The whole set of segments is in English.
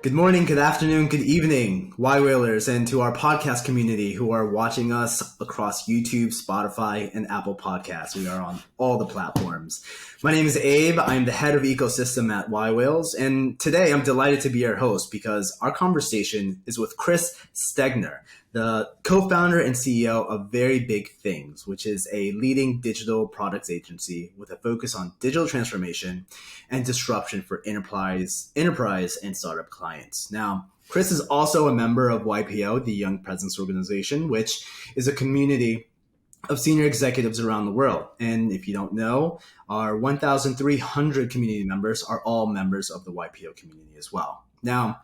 Good morning, good afternoon, good evening, yWhales, and to our podcast community who are watching us across YouTube, Spotify, and Apple Podcasts. We are on all the platforms. My name is Abe. I'm the head of ecosystem at yWhales, and today I'm delighted to be your host because our conversation is with Chris Stegner, the co-founder and CEO of Very Big Things, which is a leading digital products agency with a focus on digital transformation and disruption for enterprise and startup clients. Now, Chris is also a member of YPO, the Young Presence Organization, which is a community of senior executives around the world. And if you don't know, our 1,300 community members are all members of the YPO community as well. Now,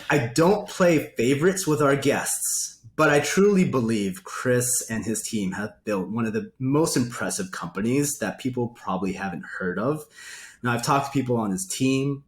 I don't play favorites with our guests, but I truly believe Chris and his team have built one of the most impressive companies that people probably haven't heard of. Now, I've talked to people on his team.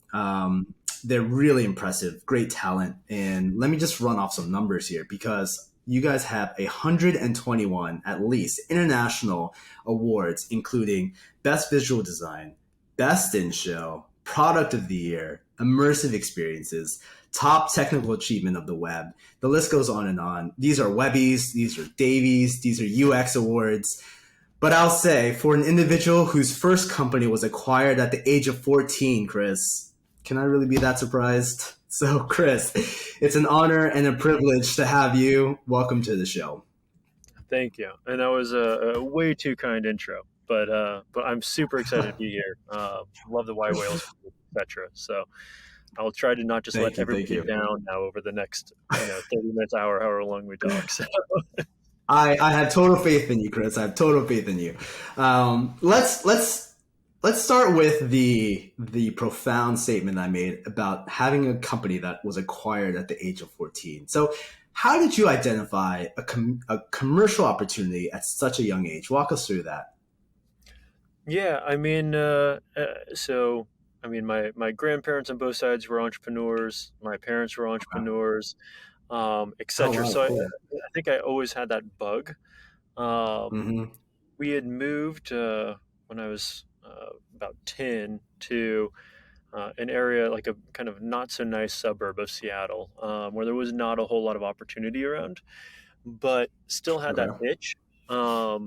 They're really impressive, great talent. And let me just run off some numbers here because you guys have 121, at least, international awards, including Best Visual Design, Best in Show, Product of the Year, Immersive Experiences, Top Technical Achievement of the Web. The list goes on and on. These are Webbies, these are Davies, these are UX awards. But I'll say, for an individual whose first company was acquired at the age of 14, Chris, can I really be that surprised? So, Chris, it's an honor and a privilege to have you. Welcome to the show. Thank you. And that was a way too kind intro, but I'm super excited to be here. Love the yWhales, etc. So I'll try to not just let everybody down now over the next 30 minutes, hour, however long we talk. So. I have total faith in you, Chris. I have total faith in you. Let's start with the profound statement I made about having a company that was acquired at the age of 14. So how did you identify a commercial opportunity at such a young age? Walk us through that. Yeah, I mean, my grandparents on both sides were entrepreneurs. My parents were entrepreneurs, etc. Oh, wow, So cool. I think I always had that bug. We had moved when I was about 10 to an area like a kind of not so nice suburb of Seattle, where there was not a whole lot of opportunity around, but still had that itch. I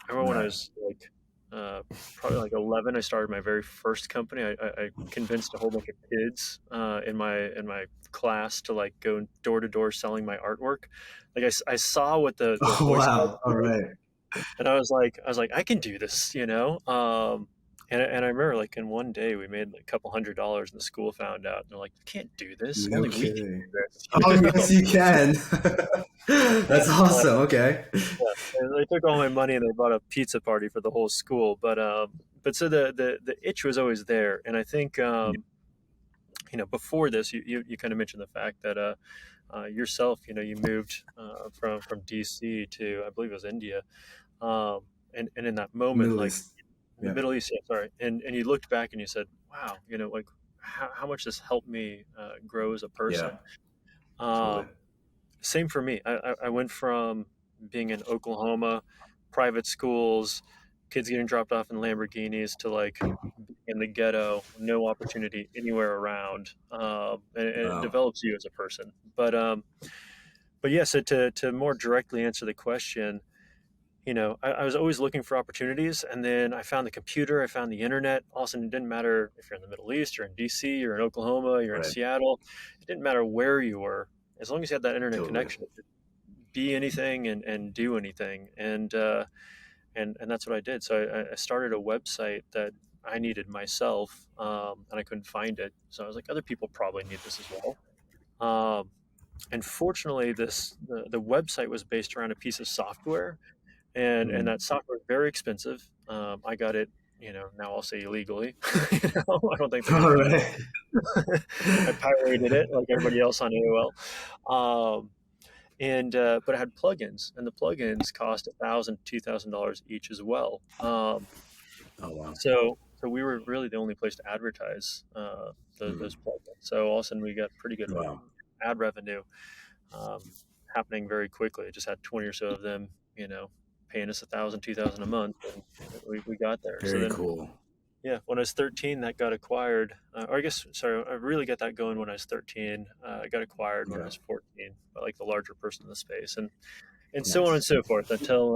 remember when I was probably like 11, I started my very first company. I convinced a whole bunch of kids in my class to like go door to door selling my artwork. Like I saw what the Boy Scouts All right. and I was like, I can do this, And I remember like in one day we made like a couple $100 and the school found out and they're like, you can't do this. No Only we can kidding. do this. Oh, yes, you can. That's awesome. Okay. Yeah. And they took all my money and they bought a pizza party for the whole school. But so the itch was always there. And I think, before this, you kind of mentioned the fact that yourself, you moved from DC to, I believe it was India. And in that moment, Middle like East. in the Middle East, yeah, sorry. And you looked back and you said, wow, like how much this helped me grow as a person. Totally. Same for me. I went from being in Oklahoma, private schools, kids getting dropped off in Lamborghinis to like in the ghetto, no opportunity anywhere around. And it develops you as a person. But yeah, so to more directly answer the question, I was always looking for opportunities, and then I found the computer, I found the internet. Also, it didn't matter if you're in the Middle East, you're in DC, you're in Oklahoma, you're in Seattle. It didn't matter where you were, as long as you had that internet connection. It could be anything and do anything, and that's what I did. So I started a website that I needed myself, and I couldn't find it. So I was like, other people probably need this as well. And fortunately, the website was based around a piece of software. And that software is very expensive. I got it, now I'll say illegally. I don't think they're gonna find it. I pirated it like everybody else on AOL. But it had plugins, and the plugins cost $1,000, $2,000 each as well. Oh, wow. So we were really the only place to advertise those plugins. So all of a sudden we got pretty good ad revenue happening very quickly. I just had 20 or so of them, paying us $1,000, $2,000 a month, and we got there. Very cool. Yeah, when I was 13, that got acquired. Or I guess, sorry, I really got that going when I was 13. I got acquired when I Okay. was 14 by like the larger person in the space, and so on and Nice. so forth until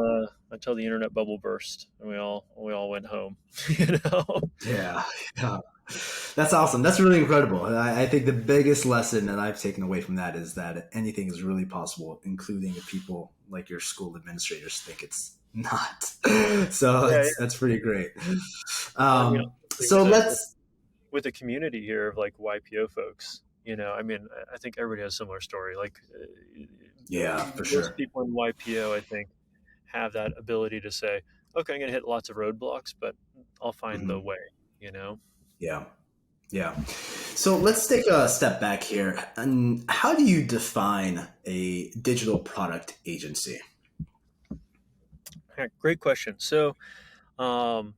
the internet bubble burst and we all went home. You know? Yeah. Yeah. That's awesome. That's really incredible. I think the biggest lesson that I've taken away from that is that anything is really possible, including if people like your school administrators think it's not. So Yeah, that's pretty great. yeah. I mean, honestly, So let's. with a community here of like YPO folks, I mean, I think everybody has a similar story. Like Yeah, for most sure. people in YPO, I think, have that ability to say, okay, I'm going to hit lots of roadblocks, but I'll find the Hmm. way, you know? Yeah. Yeah. So let's take a step back here. And how do you define a digital product agency? Yeah, great question. So, um,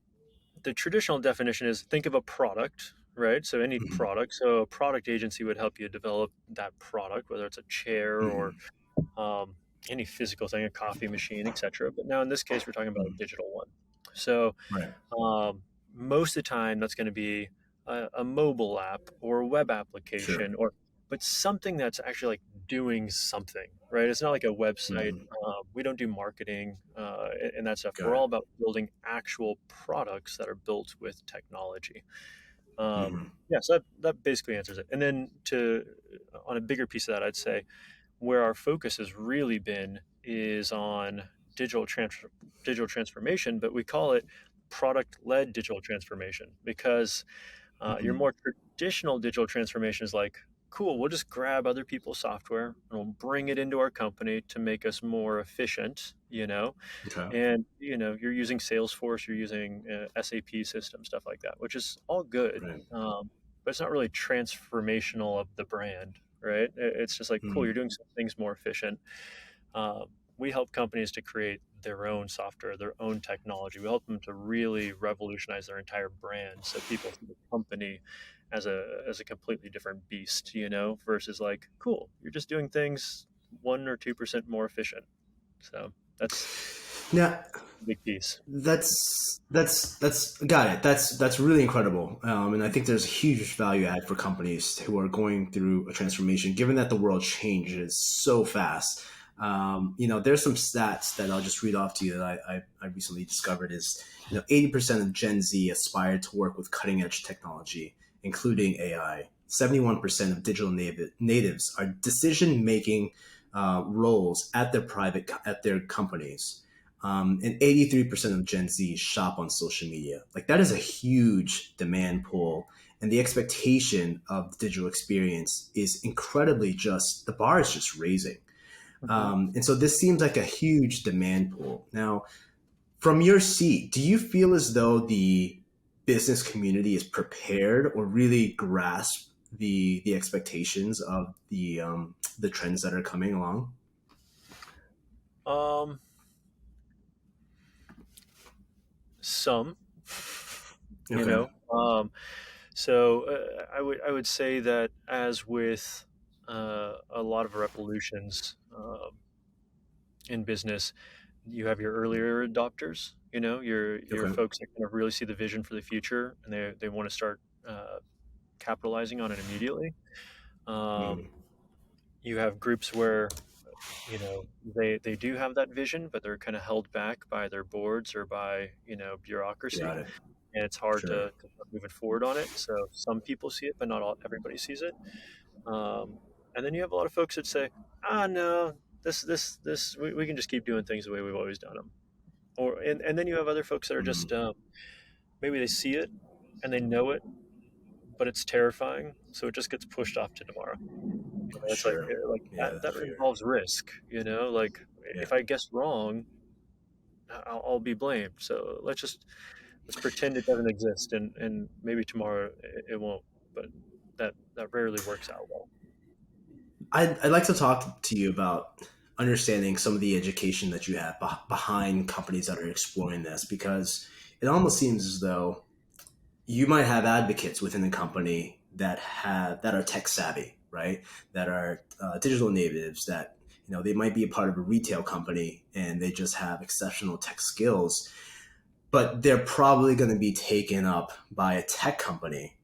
the traditional definition is think of a product, right? So, any Hmm. product. So, a product agency would help you develop that product, whether it's a chair or Hmm. um, any physical thing, a coffee machine, etc. But now in this case, we're talking about a Hmm. digital one. So, Right. Um, most of the time, that's going to be a mobile app or a web Sure. application, but something that's actually like doing something, right? It's not like a website. Hmm. We don't do marketing and that stuff. We're Got all it. about building actual products that are built with technology. Hmm. Yeah, so that basically answers it. And then on a bigger piece of that, I'd say where our focus has really been is on digital transformation, but we call it product-led digital transformation because your Hmm. more traditional digital transformation is like, cool, we'll just grab other people's software and we'll bring it into our company to make us more efficient, Okay. and you're using Salesforce, you're using SAP system, stuff like that, which is all good, Right. but it's not really transformational of the brand, right? It's just like, cool, Hmm. you're doing some things more efficient. um, we help companies to create their own software, their own technology. We help them to really revolutionize their entire brand, so people see the company as a completely different beast, versus like, cool, you're just doing things 1 or 2% more efficient. So that's Now, a big piece. that's got it. That's really incredible, and I think there's a huge value add for companies who are going through a transformation, given that the world changes so fast. There's some stats that I'll just read off to you that I recently discovered is 80% of Gen Z aspire to work with cutting edge technology, including AI. 71% of digital natives are decision making roles at their companies, and 83% of Gen Z shop on social media. Like that is a huge demand pool. And the expectation of the digital experience is incredibly just, the bar is just raising. Hmm. And so this seems like a huge demand pool. Now, from your seat, do you feel as though the business community is prepared or really grasp the expectations of the trends that are coming along? Um, some, you Okay. know. So I would say that as with a lot of revolutions in business, you have your earlier adopters. Your Okay. folks that kind of really see the vision for the future and they want to start capitalizing on it immediately. Um, Mhm. you have groups where they do have that vision, but they're kind of held back by their boards or by bureaucracy, Got it. and it's hard Sure. to start moving forward on it. So some people see it, but not everybody sees it. And then you have a lot of folks that say, no, this we can just keep doing things the way we've always done them. And then you have other folks that are just Mhm. maybe they see it and they know it, but it's terrifying, so it just gets pushed off to tomorrow. It's like Sure. Yeah, that that's fair. involves risk. Like Yeah. if I guess wrong, I'll be blamed. So let's pretend it doesn't exist, and maybe tomorrow it won't. But that rarely works out well. I'd like to talk to you about understanding some of the education that you have behind companies that are exploring this, because it almost seems as though you might have advocates within the company that are tech savvy, right? That are digital natives. That they might be a part of a retail company and they just have exceptional tech skills. but they're probably going to be taken up by a tech company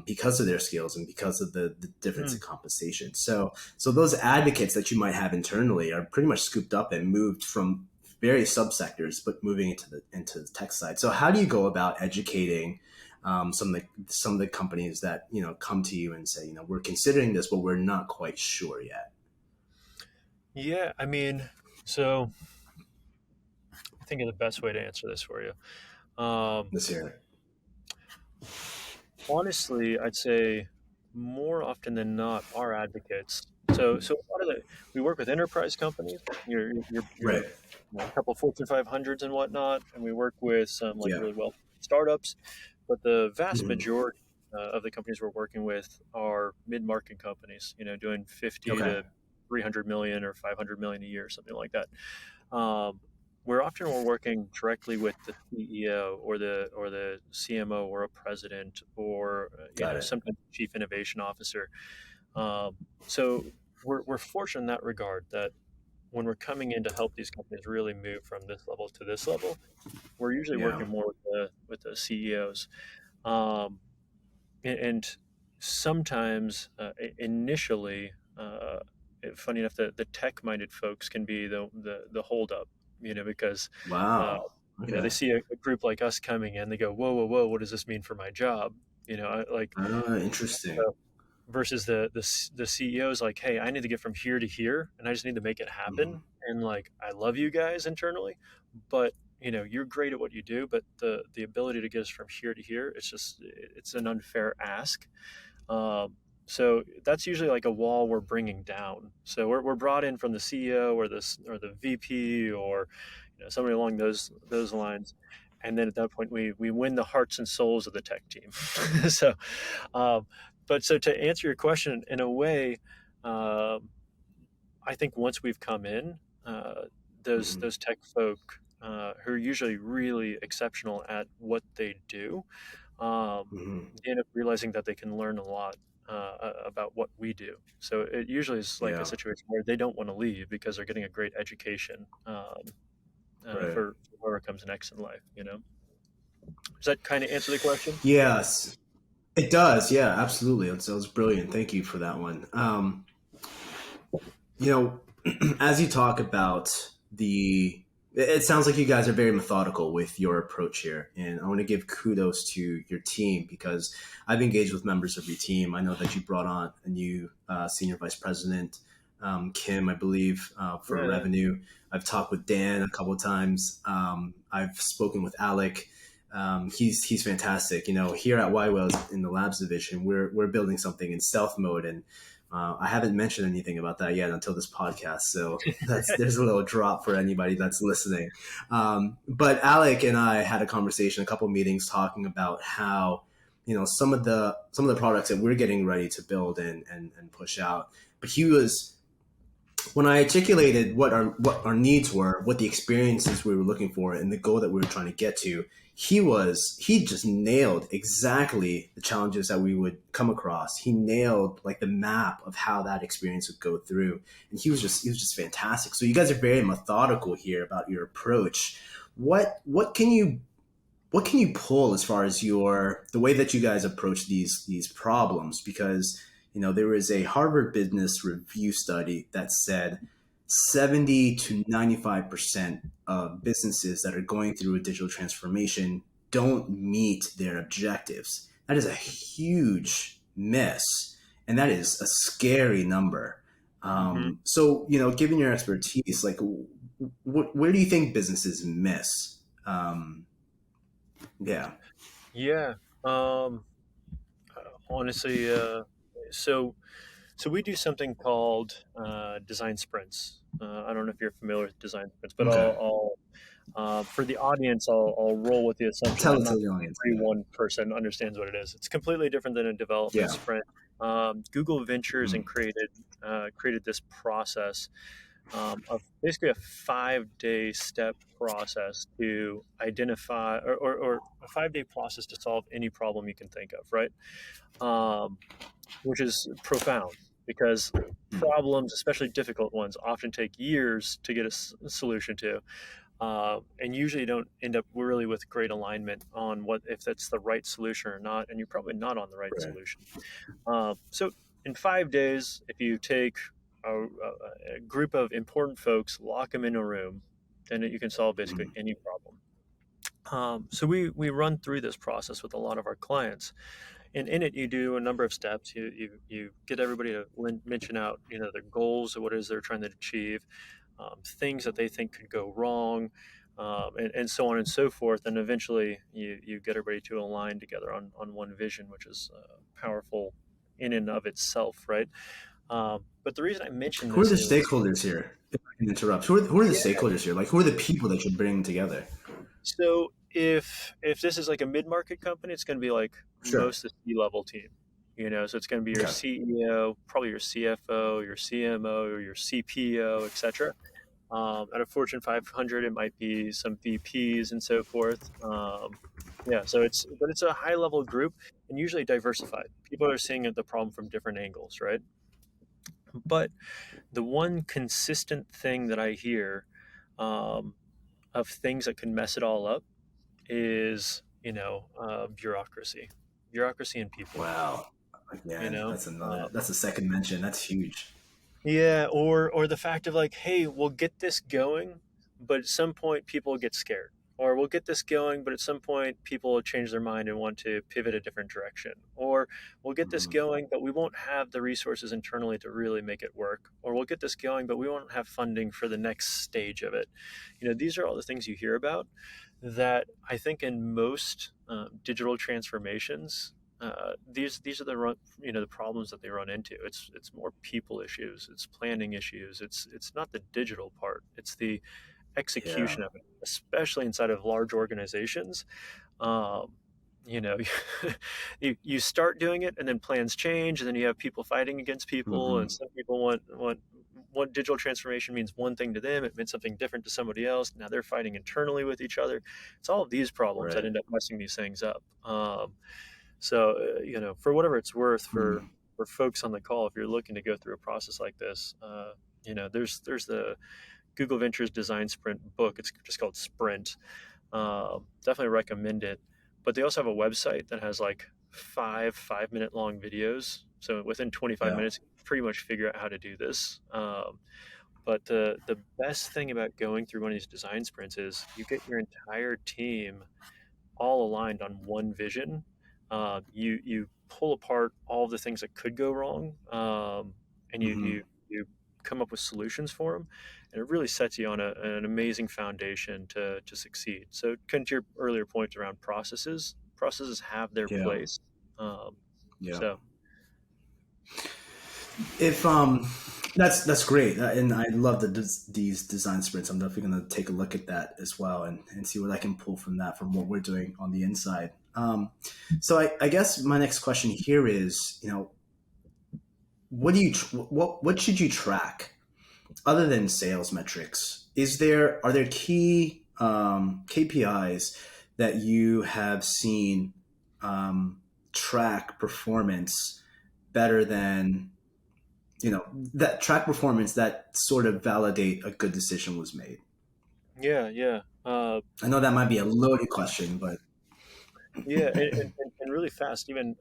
because of their skills and because of the difference in Mm. compensation. So those advocates that you might have internally are pretty much scooped up and moved from various subsectors, but moving into the tech side. So how do you go about educating some of the companies that come to you and say, we're considering this, but we're not quite sure yet? Yeah, I mean, so I think of the best way to answer this for you. Um, Let's hear it. Honestly, I'd say more often than not, our advocates. So a lot of we work with enterprise companies. You're Right. a couple of Fortune 500s and whatnot, and we work with some like Yeah. really well startups. But the vast Hmm. majority of the companies we're working with are mid-market companies. Doing 50 Okay. to 300 million or 500 million a year, something like that. Um, where often we're working directly with the CEO or the CMO or a president or Got it. sometimes chief innovation officer. So we're fortunate in that regard that when we're coming in to help these companies really move from this level to this level, we're usually Yeah. working more with the CEOs. Um, and sometimes initially, funny enough, the tech-minded folks can be the holdup, because uh, Wow. they Okay. see a group like us coming in, they go, whoa, whoa, whoa, what does this mean for my job? Like Interesting. uh, versus the CEO's like, hey, I need to get from here to here, and I just need to make it Hmm. happen. And like, I love you guys internally, but you're great at what you do, but the ability to get us from here to here, it's an unfair ask. Um, so that's usually like a wall we're bringing down. So we're brought in from the CEO or the VP or somebody along those lines, and then at that point we win the hearts and souls of the tech team. so, um, but so to answer your question in a way, um, I think once we've come in, Hmm. those tech folk who are usually really exceptional at what they do, Hmm. they end up realizing that they can learn a lot about what we do. So it usually is like a Yeah. situation where they don't want to leave because they're getting a great education Right. for whoever comes next in life. Does that kind of answer the question? Yes, it does. Yeah, absolutely. That was brilliant. Thank you for that one. You know, as you talk about it sounds like you guys are very methodical with your approach here. And I want to give kudos to your team because I've engaged with members of your team. I know that you brought on a new senior vice president, Kim, I believe, for Yeah, revenue. I've talked with Dan a couple of times. I've spoken with Alec. He's fantastic. Here at yWhales in the labs division, we're building something in stealth mode, and I haven't mentioned anything about that yet until this podcast, so there's a little drop for anybody that's listening. But Alec and I had a conversation, a couple of meetings, talking about how some of the products that we're getting ready to build and push out. But he was when I articulated what our needs were, what the experiences we were looking for, and the goal that we were trying to get to, he just nailed exactly the challenges that we would come across. He nailed like the map of how that experience would go through, and he was just fantastic. So you guys are very methodical here about your approach. What can you pull as far as the way that you guys approach these problems? Because there was a Harvard Business Review study that said 70 to 95% of businesses that are going through a digital transformation don't meet their objectives. That is a huge miss, and that is a scary number. hmm So given your expertise, like where do you think businesses miss? Yeah. yeah. Um, Honestly, so so we do something called design sprints. I don't know if you're familiar with design sprints, but Okay. for the audience, I'll roll with the assumption Tell that it to not the audience. every one person understands what it is. It's completely different than a development Yeah. sprint. Google Ventures and Mm. created this process of basically a 5-day step process to identify or a 5-day process to solve any problem you can think of, right? Um, which is profound because Mm. problems, especially difficult ones, often take years to get a solution to. and usually don't end up really with great alignment on what if that's the right solution or not, and you're probably not on the right Right. solution. So in 5 days, if you take a group of important folks, lock them in a room, then you can solve basically Mhm. any problem. So we run through this process with a lot of our clients, and in it you do a number of steps. You get everybody to mention out their goals or what it is they're trying to achieve, things that they think could go wrong, and so on and so forth. And eventually you get everybody to align together on one vision, which is powerful in and of itself, right? But the reason I mention Who are this the is, stakeholders here? If I can interrupt. Who are the stakeholders here? Like, who are the people that you're bringing together? so if this is like a mid-market company, it's going to be like Sure. most of the C-level team. So it's going to be your Okay. CEO, probably your CFO, your CMO, or your CPO, etc. At a Fortune 500, it might be some VPs and so forth. Yeah, but it's a high level group and usually diversified. People are seeing the problem from different angles, right? But the one consistent thing that I hear, um, of things that can mess it all up is bureaucracy and people. Wow. You Again, know, that's another. That's a second mention. That's huge. Yeah, or the fact of like, hey, we'll get this going, but at some point people get scared. Or we'll get this going, but at some point people will change their mind and want to pivot a different direction. Or we'll get this Mhm. going, but we won't have the resources internally to really make it work. Or we'll get this going, but we won't have funding for the next stage of it. These are all the things you hear about that I think in most digital transformations, these are the problems that they run into. It's more people issues, it's planning issues, it's not the digital part, it's the Yeah. execution of it, especially inside of large organizations. um, you know you start doing it and then plans change, and then you have people fighting against people, and Hmm. some people want digital transformation means one thing to them, it meant something different to somebody else. Now they're fighting internally with each other. It's all of these problems that Right. end up messing these things up. So, for whatever it's worth, for Mm. for folks on the call, if you're looking to go through a process like this, there's the Google Ventures Design Sprint book. It's just called Sprint. Definitely recommend it. But they also have a website that has like 5 minute long videos. So within 25 Yeah. minutes, you can pretty much figure out how to do this. But the best thing about going through one of these design sprints is you get your entire team all aligned on one vision. You pull apart all the things that could go wrong, and you Hmm. you you come up with solutions for them, and it really sets you on an amazing foundation to succeed. So, kind of to your earlier point around processes, processes have their Yeah. place. Um, Yeah. so If that's great, and I love these design sprints. I'm definitely going to take a look at that as well, and see what I can pull from that, from what we're doing on the inside. So I guess my next question here is, what do you what should you track other than sales metrics? Are there key KPIs that you have seen track performance better than, that track performance that sort of validate a good decision was made? yeah, yeah, I know that might be a loaded question, but yeah, and really fast. Even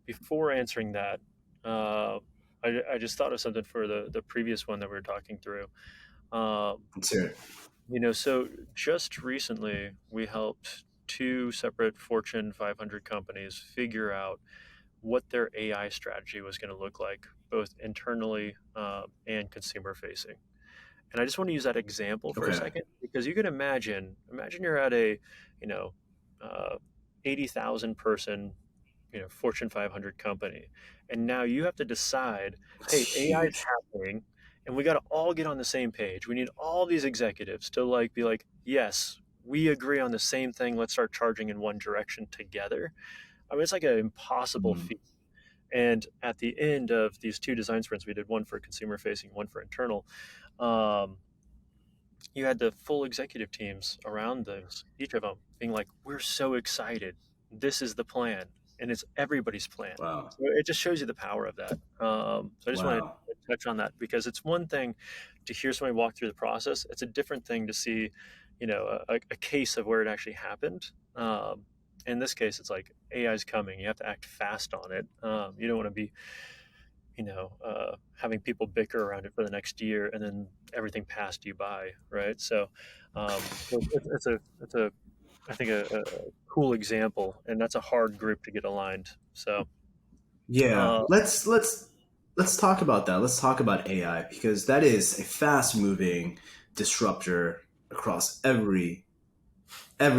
before answering that, uh, I just thought of something for the previous one that we were talking through. Um, let's hear it. so just recently, we helped two separate Fortune 500 companies figure out what their AI strategy was going to look like, both internally and consumer facing. And I just want to use that example for a Okay. second because you can imagine you're at a, you know, uh, 80,000 person, Fortune 500 company, and now you have to decide, It's hey, AI is huge. happening, and we got to all get on the same page. We need all these executives to like be like, yes, we agree on the same thing. Let's start charging in one direction together. I mean, it's like an impossible Mm. feat. And at the end of these two design sprints, we did one for consumer facing, one for internal. Um, you had the full executive teams around those, each of them being like, "We're so excited! This is the plan, and it's everybody's plan." Wow. So it just shows you the power of that. So I just wanted Wow. touch on that because it's one thing to hear somebody walk through the process. It's a different thing to see, a case of where it actually happened. In this case, it's like AI is coming. You have to act fast on it. You don't want to be, having people bicker around it for the next year and then everything passed you by, right? So it's a I think a cool example, and that's a hard group to get aligned. So Yeah, uh, let's talk about that. Let's talk about AI because that is a fast moving disruptor across every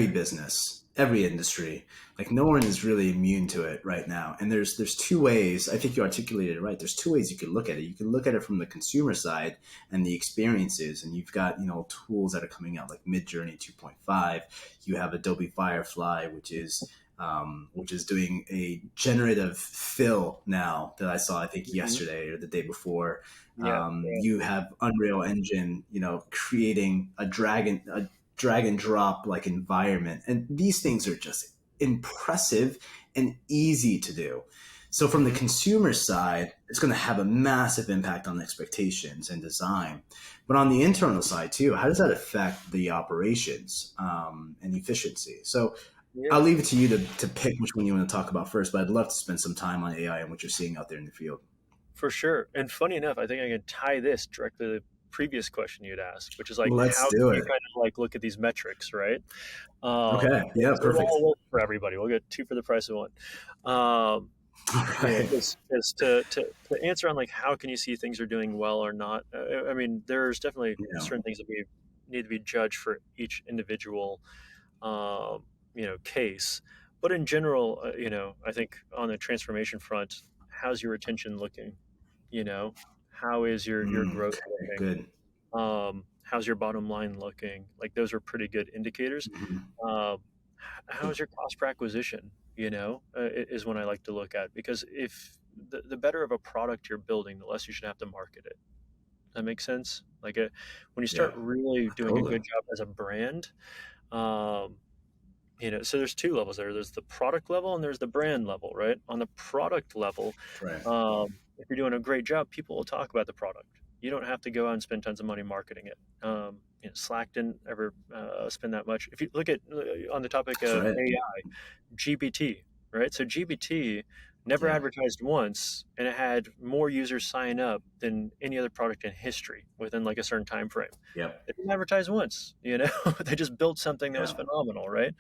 business, every industry. Like no one is really immune to it right now. And there's two ways. I think you articulated it right. There's two ways you can look at it. You can look at it from the consumer side and the experiences, and you've got tools that are coming out like Midjourney 2.5. You have Adobe Firefly, which is doing a generative fill now that I saw I think mhm. yesterday or the day before. Yeah, You have Unreal Engine, creating a drag and drop like environment. And these things are just impressive and easy to do. So from the hmm consumer side, it's going to have a massive impact on expectations and design. But on the internal side too, how does that affect the operations and efficiency? So I'll yeah, leave it to you to pick which one you want to talk about first, but I'd love to spend some time on AI and what you're seeing out there in the field. for sure. And funny enough, I think I can tie this directly to the previous question you'd asked, which is like, Let's how can do you it. kind of like look at these metrics, right? Okay. So Yeah, it'll perfect. all work for everybody. We'll get two for the price of one. Um, All right. because to answer on like how can you see things are doing well or not, I mean there's definitely Yeah. certain things that we need to be judged for each individual um, case, but in general, I think on the transformation front, how's your retention looking? you know how is your growth Okay. looking? Good. How's your bottom line looking? Like those are pretty good indicators. Mhm. um, how's your cost per acquisition, is when I like to look at, because if the better of a product you're building, the less you should have to market it. That makes sense. Like when you start Yeah. really doing a Totally. good job as a brand, um, so there's two levels there. There's the product level and there's the brand level, right? On the product level, Right. if you're doing a great job, people will talk about the product. You don't have to go out and spend tons of money marketing it. Slack didn't ever spend that much. If you look at on the topic That's of right. AI, GPT, right? So GPT never Yeah. advertised once, and it had more users sign up than any other product in history within like a certain time frame. Yep. They didn't advertise once. They just built something that was Yeah. phenomenal, right?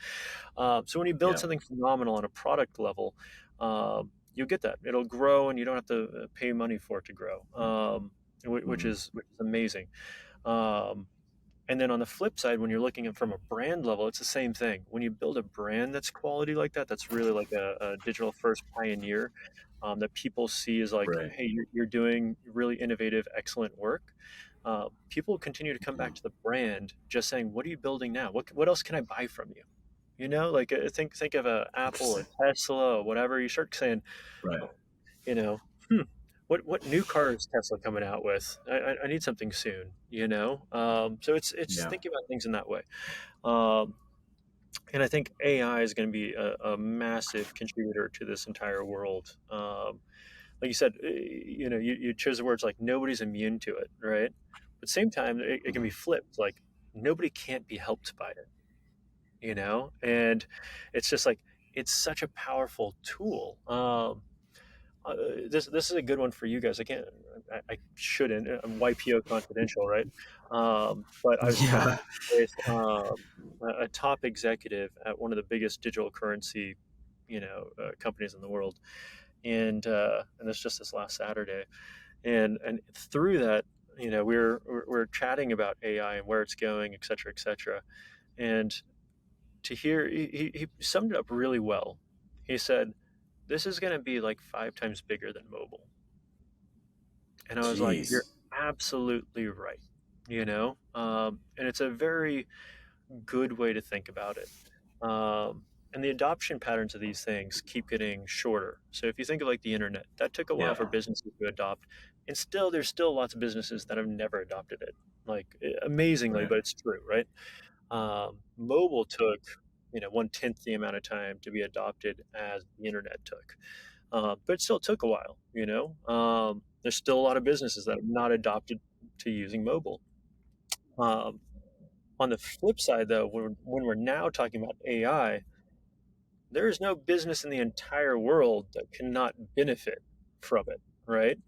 So when you build Yeah. something phenomenal on a product level, you'll get that. It'll grow, and you don't have to pay money for it to grow, Mhm. which is amazing. Um, and then on the flip side, when you're looking at from a brand level, it's the same thing. When you build a brand that's quality like that, that's really like a digital first pioneer, that people see as like, Right. hey, you're doing really innovative, excellent work. People continue to come Yeah. back to the brand, just saying, "What are you building now? What else can I buy from you?" Like think of a Apple, Interesting. a Tesla, whatever. You start saying, Right. oh, you know, hmm, what new car is Tesla coming out with? I need something soon. So it's Yeah. thinking about things in that way. Um, and I think AI is going to be a massive contributor to this entire world. Like you said, you chose the words like nobody's immune to it, right? But same time, it can be Mhm. flipped. Like nobody can't be helped by it, and it's just like it's such a powerful tool. This is a good one for you guys. I shouldn't. I'm YPO confidential, right? But I was Yeah. talking with a top executive at one of the biggest digital currency, companies in the world, and it's just this last Saturday, and through that, we're chatting about AI and where it's going, et cetera, et cetera, and to hear he summed it up really well. He said, "This is going to be like 5 times bigger than mobile," and I was like, "You're Jeez. absolutely right." And it's a very good way to think about it. And the adoption patterns of these things keep getting shorter. So if you think of like the internet, that took a while for Yeah. businesses to adopt, and there's still lots of businesses that have never adopted it. Like amazingly, Right. but it's true, right? Mobile took 1/10 the amount of time to be adopted as the internet took, but it still took a while. There's still a lot of businesses that have not adopted to using mobile. Um, on the flip side, though, when we're now talking about AI, there is no business in the entire world that cannot benefit from it, right?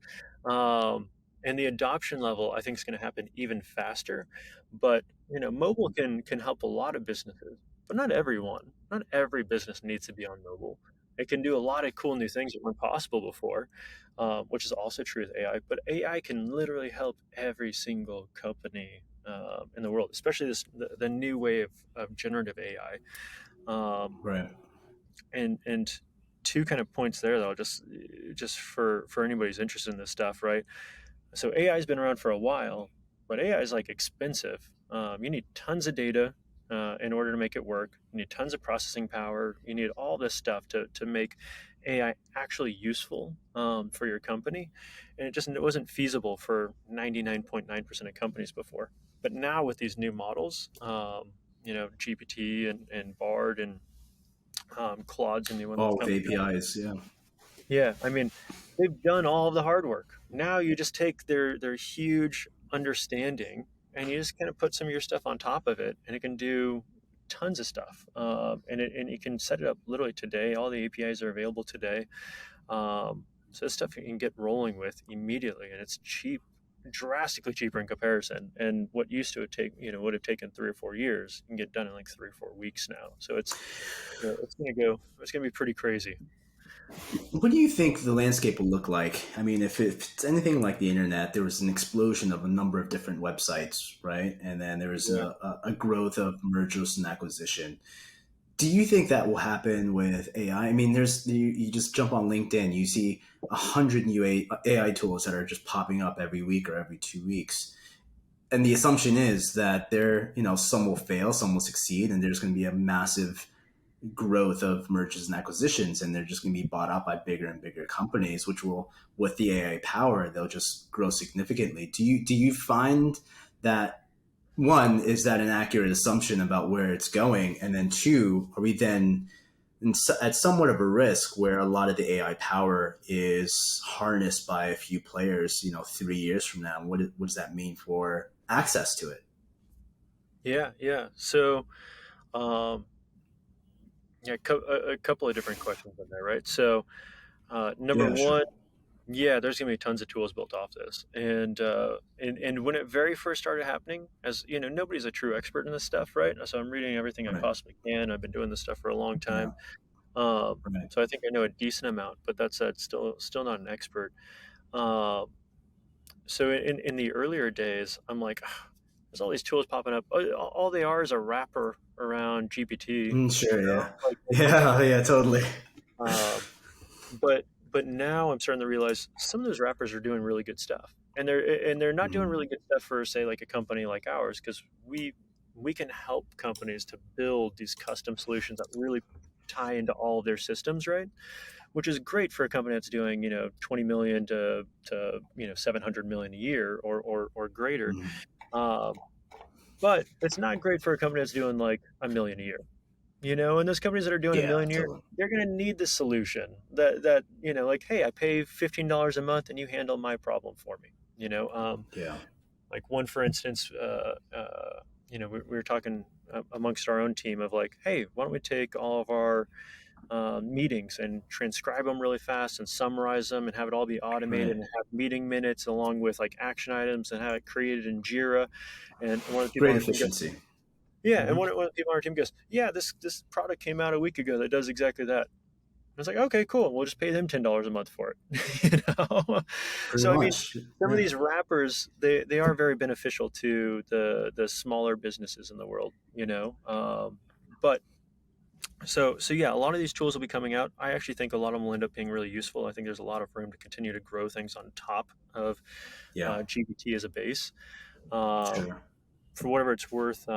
Um, and the adoption level, I think, is going to happen even faster. But mobile can help a lot of businesses, but not everyone. Not every business needs to be on mobile. It can do a lot of cool new things that weren't possible before, which is also true with AI. But AI can literally help every single company in the world, especially the new way of generative AI. Um, Right. and two kind of points there though, just for anybody who's interested in this stuff, right? So AI has been around for a while, but AI is like expensive. You need tons of data in order to make it work. You need tons of processing power. You need all this stuff to make AI actually useful for your company, and it wasn't feasible for 99.9% of companies before. But now with these new models, GPT and Bard and Claude's a new one that's All with coming out. APIs. Yeah. Yeah, I mean, they've done all of the hard work. Now you just take their huge understanding and you just kind of put some of your stuff on top of it, and it can do tons of stuff. And you can set it up literally today. All the APIs are available today. So it's stuff you can get rolling with immediately, and it's cheap, drastically cheaper in comparison. And what used to take would have taken 3 or 4 years, you can get done in like 3 or 4 weeks now. So it's gonna be pretty crazy. What do you think the landscape will look like? I mean, if it's anything like the internet, there was an explosion of a number of different websites, right? And then there was Yeah. a growth of mergers and acquisition. Do you think that will happen with AI? I mean, you just jump on LinkedIn, you see 100 new AI tools that are just popping up every week or every 2 weeks, and the assumption is that some will fail, some will succeed, and there's going to be a massive growth of mergers and acquisitions, and they're just going to be bought out by bigger and bigger companies, which will, with the AI power, they'll just grow significantly. Do you find that, one, is that an accurate assumption about where it's going, and then two, are we then at somewhat of a risk where a lot of the AI power is harnessed by a few players, 3 years from now? What does that mean for access to it? Yeah, yeah. So, um, yeah, a couple of different questions in there, right? So, number Yeah, sure. one, yeah, there's gonna be tons of tools built off this, and when it very first started happening, as you know, nobody's a true expert in this stuff, right? So I'm reading everything I Right. possibly can. I've been doing this stuff for a long Yeah. time, Right. so I think I know a decent amount, but that's still not an expert. Um, so in the earlier days, I'm like, "Ah, there's all these tools popping up. All they are is a wrapper around GPT, Sure. Yeah. like most of Yeah. Yeah. Totally. them. But now I'm starting to realize some of those wrappers are doing really good stuff, and they're not doing Mhm. really good stuff for, say, like a company like ours, because we can help companies to build these custom solutions that really tie into all of their systems, right? Which is great for a company that's doing 20 million to 700 million a year or greater. Mhm. Um, but it's not great for a company that's doing like a million a year. And those companies that are doing a Yeah. million a year, Totally. they're going to need the solution that like, hey, I pay $15 a month and you handle my problem for me. Yeah. Like one, for instance, we were talking amongst our own team of like, hey, why don't we take all of our meetings and transcribe them really fast and summarize them and have it all be automated Right. and have meeting minutes along with like action items and have it created in Jira. And one of the people on Great our team goes, efficiency. yeah, and Hmm. one of the people on our team goes, yeah, this product came out a week ago that does exactly that. I was like, okay, cool. We'll just pay them $10 a month for it. Pretty So I mean, much. some of Yeah. these wrappers, they are very beneficial to the smaller businesses in the world. But so yeah, a lot of these tools will be coming out. I actually think a lot of them will end up being really useful. I think there's a lot of room to continue to grow things on top of Yeah. GPT as a base. Um, Sure. for whatever it's worth,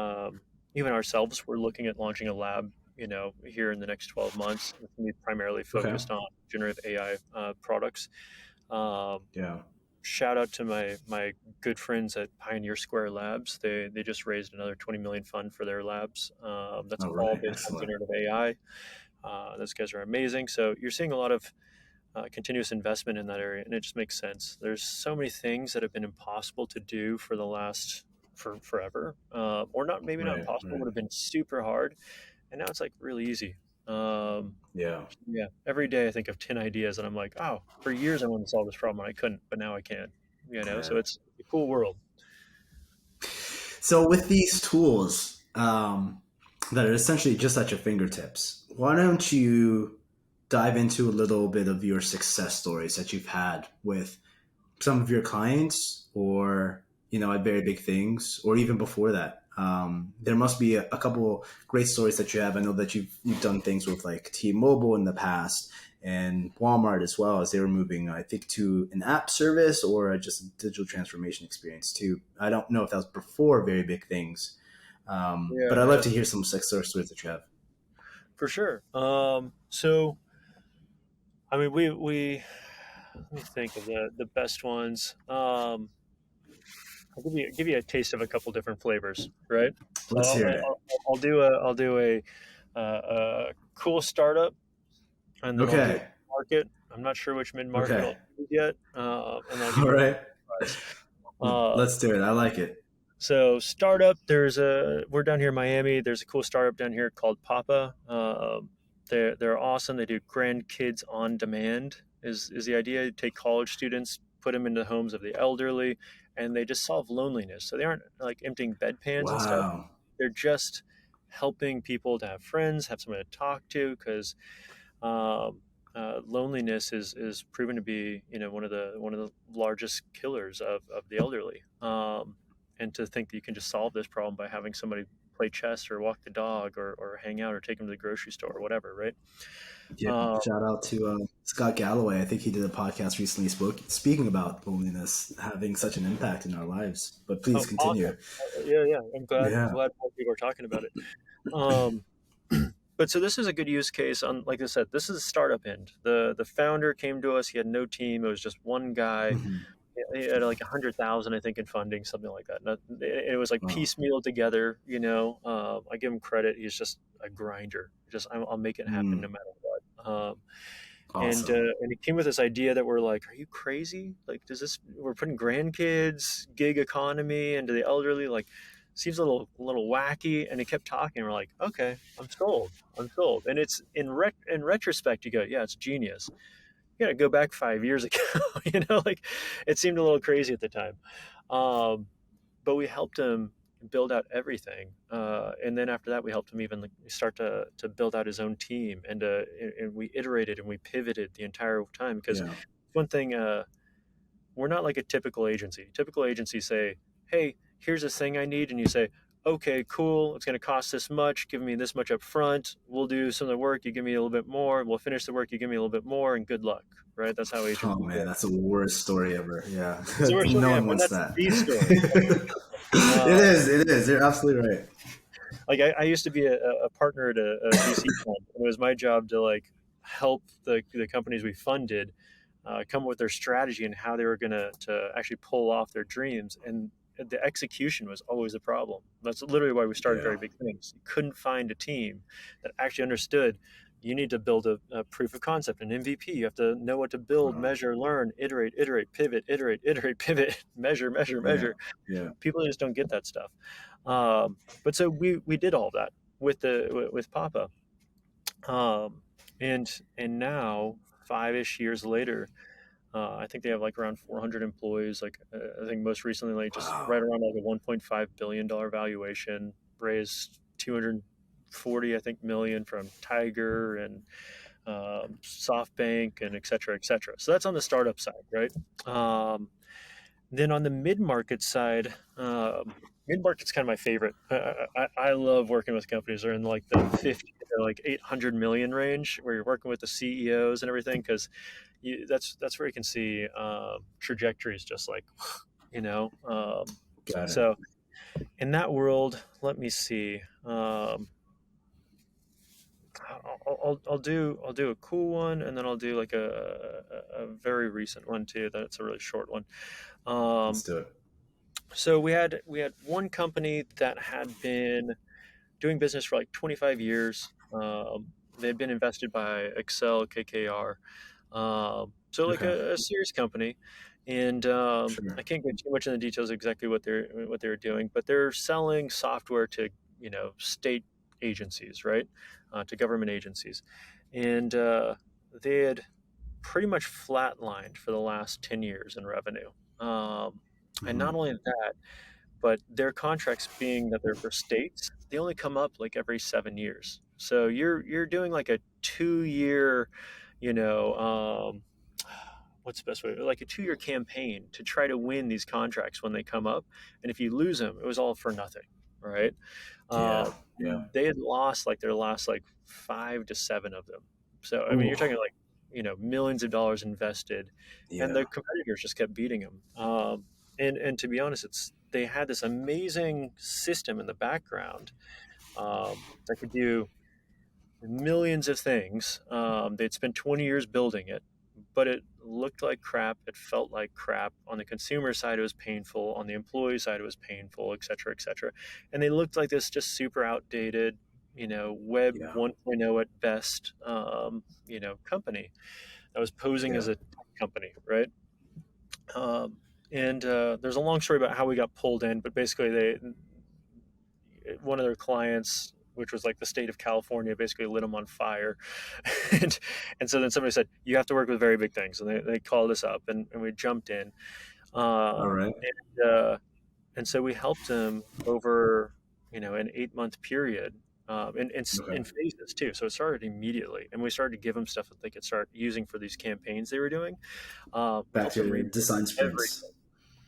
even ourselves, we're looking at launching a lab, here in the next 12 months. It's going to be primarily Okay. focused on generative AI products. Um, Yeah. Shout out to my good friends at Pioneer Square Labs. They just raised another 20 million fund for their labs. That's All all right. based on Excellent. generative AI. Those guys are amazing. So you're seeing a lot of continuous investment in that area, and it just makes sense. There's so many things that have been impossible to do for the last for forever, or not, maybe not Right. impossible, Right. would have been super hard, and now it's like really easy. Um, Yeah. yeah, every day I think of 10 ideas, and I'm like, oh, for years I wanted to solve this problem and I couldn't, but now I can. So Yeah. it's a cool world. So with these tools that are essentially just at your fingertips, why don't you dive into a little bit of your success stories that you've had with some of your clients, or at very big things, or even before that? There must be a couple great stories that you have. I know that you've done things with like T-Mobile in the past and Walmart as well, as they were moving, I think, to an app service or just a digital transformation experience too. I don't know if that was before very big things, Yeah, but I'd love yeah, to hear some success stories that you have. for sure. So I mean, we let me think of the best ones. I'll give you a taste of a couple different flavors, right? So Let's hear it. I'll do a cool startup, and then I'll do Okay. a market. I'm not sure which mid market Okay. I'll do yet, and I'll give All you a right. enterprise. Uh, Let's do it. I like it. so startup, we're down here in Miami. There's a cool startup down here called Papa. They're awesome. They do grandkids on demand. Is the idea? You take college students, put them into homes of the elderly, and they just solve loneliness. So they aren't like emptying bedpans and stuff. Wow. They're just helping people to have friends, have someone to talk to, because um, loneliness is proven to be one of the largest killers of the elderly. And to think that you can just solve this problem by having somebody play chess or walk the dog or hang out or take them to the grocery store or whatever, right? Yeah, Uh, shout out to Scott Galloway. I think he did a podcast recently speaking about loneliness having such an impact in our lives. But please oh, awesome. continue. Yeah, yeah. I'm Yeah. glad more people are talking about it. Um, but so this is a good use case on, like I said, this is a startup end. The founder came to us. He had no team. It was just one guy. Hmm. He had like 100,000, I think, in funding, something like that. It was like Wow. piecemeal together. I give him credit. He's just a grinder. I'll make it happen no Mm, matter what. awesome. And he came with this idea that we're like, are you crazy? Like, we're putting grandkids, gig economy into the elderly, like, seems a little wacky. And he kept talking. We're like, okay, I'm sold. I'm sold. And it's in retrospect, you go, yeah, it's genius. You got to go back 5 years ago. Like, it seemed a little crazy at the time. Um, but we helped him build out everything, and then after that we helped him even like start to build out his own team, and we iterated and we pivoted the entire time, because Yeah. one thing, we're not like a typical agency say, hey, here's this thing I need, and you say, okay, cool, it's going to cost this much, give me this much up front, we'll do some of the work, you give me a little bit more, we'll finish the work, you give me a little bit more, and good luck. Right? That's how Oh agencies man, work. that's the worst story ever. Yeah. So we're still, No yeah, one and wants that's that. the story. It uh, is. It is. You're absolutely right. like I used to be a partner at a VC fund, and it was my job to like help the companies we funded come up with their strategy and how they were going to actually pull off their dreams. And the execution was always a problem. That's literally why we started Yeah. very big things. You couldn't find a team that actually understood. You need to build a proof of concept, an MVP. You have to know what to build, Wow. measure, learn, iterate, pivot, iterate, pivot, Yeah. measure. Yeah. People just don't get that stuff. But so we did all that with Papa, um, and now 5-ish years later, I think they have like around 400 employees. Like I think most recently, like just right Wow. around like a 1.5 billion dollar valuation, raised 240, I think, million from Tiger and SoftBank and et cetera, et cetera. So that's on the startup side, right? Um, then on the mid market side, mid market's kind of my favorite. I love working with companies that are in like the 50 to like 800 million range, where you're working with the CEOs and everything, because that's where you can see trajectories, just like you know. Got it. So in that world, let me see. I'll do a cool one, and then I'll do like a very recent one too. That's a really short one. Let's Um, do it. So we had one company that had been doing business for like 25 years. They had been invested by Excel, KKR, So like Okay. a serious company, and I Sure. can't get too much in the details exactly what they're doing, but they're selling software to state agencies, right, to government agencies, and they had pretty much flatlined for the last 10 years in revenue. And not Mhm. only that, but their contracts being that they're for states, they only come up like every 7 years. So you're doing like a 2 year, you know, what's the best way? Like a 2 year campaign to try to win these contracts when they come up, and if you lose them, it was all for nothing, right? Yeah. Yeah. They had lost like their last like 5 to 7 of them. So I mean, Ooh. you're talking like millions of dollars invested, and Yeah. the competitors just kept beating them. And to be honest, they had this amazing system in the background that could do millions of things. They'd spent 20 years building it, but it looked like crap. It felt like crap. On the consumer side, it was painful. On the employee side, it was painful, et cetera, et cetera. And they looked like this just super outdated, Web Yeah. 1.0 at best, company that was posing Yeah. as a tech company, right? Um, and there's a long story about how we got pulled in, but basically, one of their clients, which was like the state of California, basically lit them on fire. and and so then somebody said, you have to work with very big things. And they called us up, and we jumped in. All right. And so we helped them over, an 8 month period. In Okay. phases too. So it started immediately. And we started to give them stuff that they could start using for these campaigns they were doing. We Back helped to them your rebuild design everything. sprints.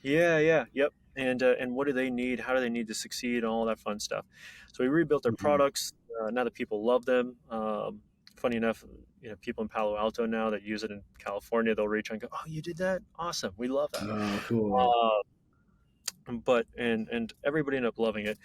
Yeah, yeah, yep. And what do they need? How do they need to succeed? And all that fun stuff. So we rebuilt their Mhm. products. Now that people love them. Funny enough, people in Palo Alto now that use it in California, they'll reach out and go, "Oh, you did that? Awesome! We love that." Oh, cool. Uh, but everybody ended up loving it.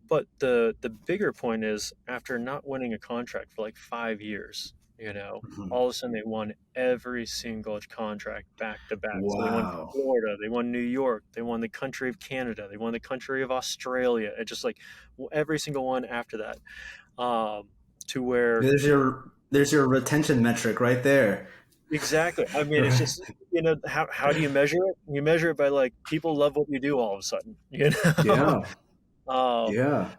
But the bigger point is, after not winning a contract for like 5 years, Mhm. all of a sudden they won every single contract back to back. So they won Wow. Florida, they won New York, they won the country of Canada, they won the country of Australia. It just like every single one after that. Um, to where There's your retention metric right there. exactly. I mean, it's just how do you measure it? You measure it by like people love what you do all of a sudden, Yeah. Um, Yeah.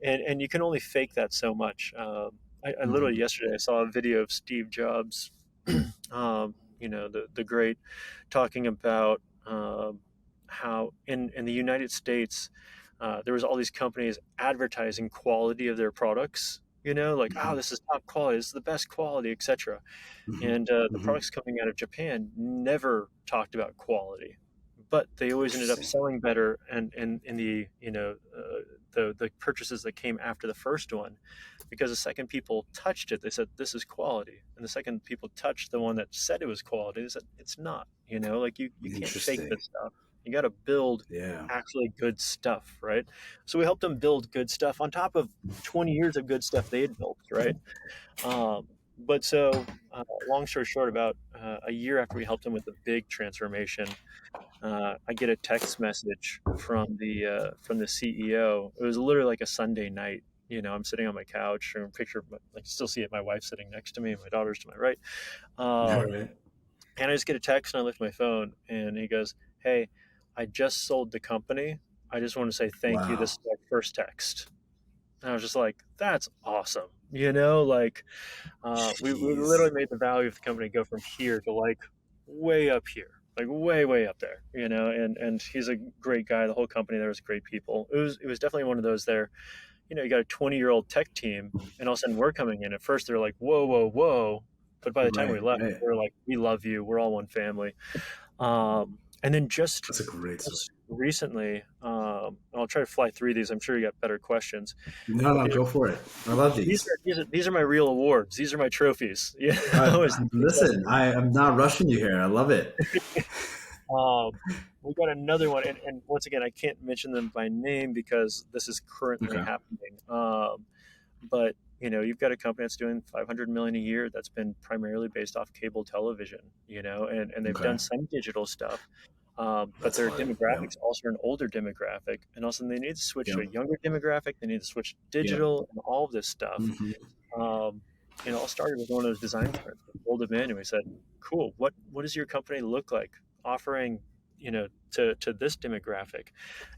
and you can only fake that so much. I literally Mhm. yesterday I saw a video of Steve Jobs, the great, talking about how in the United States there was all these companies advertising quality of their products. Like, oh, Mhm. this is top quality, this is the best quality, etc. Mhm. And the Mhm. products coming out of Japan never talked about quality, but they always ended up Interesting. selling better. And in the the purchases that came after the first one, because the second people touched it, they said this is quality, and the second people touched the one that said it was quality, they said it's not. Like you can't fake Interesting. this stuff. You got to build Yeah. actually good stuff, right? So we helped them build good stuff on top of 20 years of good stuff they had built, right? But so, long story short, about a year after we helped them with the big transformation, I get a text message from the CEO. It was literally like a Sunday night. I'm sitting on my couch, and a picture of I can still see it. My wife sitting next to me, and my daughter's to my right. All Um, right. and I just get a text, and I lift my phone, and he goes, "Hey, I just sold the company. I just want to say thank you. This Wow. is our first text." And I was just like, "That's awesome." Like we Jeez. literally made the value of the company go from here to like way up here, like way up there, and he's a great guy. The whole company there was great people. It was definitely one of those there. You got a 20-year-old tech team, and all of a sudden we're coming in. At first they're like, whoa, but by the time we Right. left, Right. we were like, we love you. We're all one family. And then That's a great story. just recently, and I'll try to fly through these. I'm sure you got better questions, No, but no, go for it. I love these these. are these are my real awards. These are my trophies. Is the success. Listen, I'm not rushing you here. I love it. We got another one, and once again, I can't mention them by name because this is currently Okay. happening. But you've got a company that's doing 500 million a year that's been primarily based off cable television. And they've Okay. done some digital stuff. But That's their fun. Yeah. demographics also are an older demographic, and also they need to switch Yeah. to a younger demographic. They need to switch to Yeah. digital and all of this stuff. Hmm. Um, it all started with one of those design sprints. We pulled him in and we said, "Cool. What does your company look like, offering, to this demographic,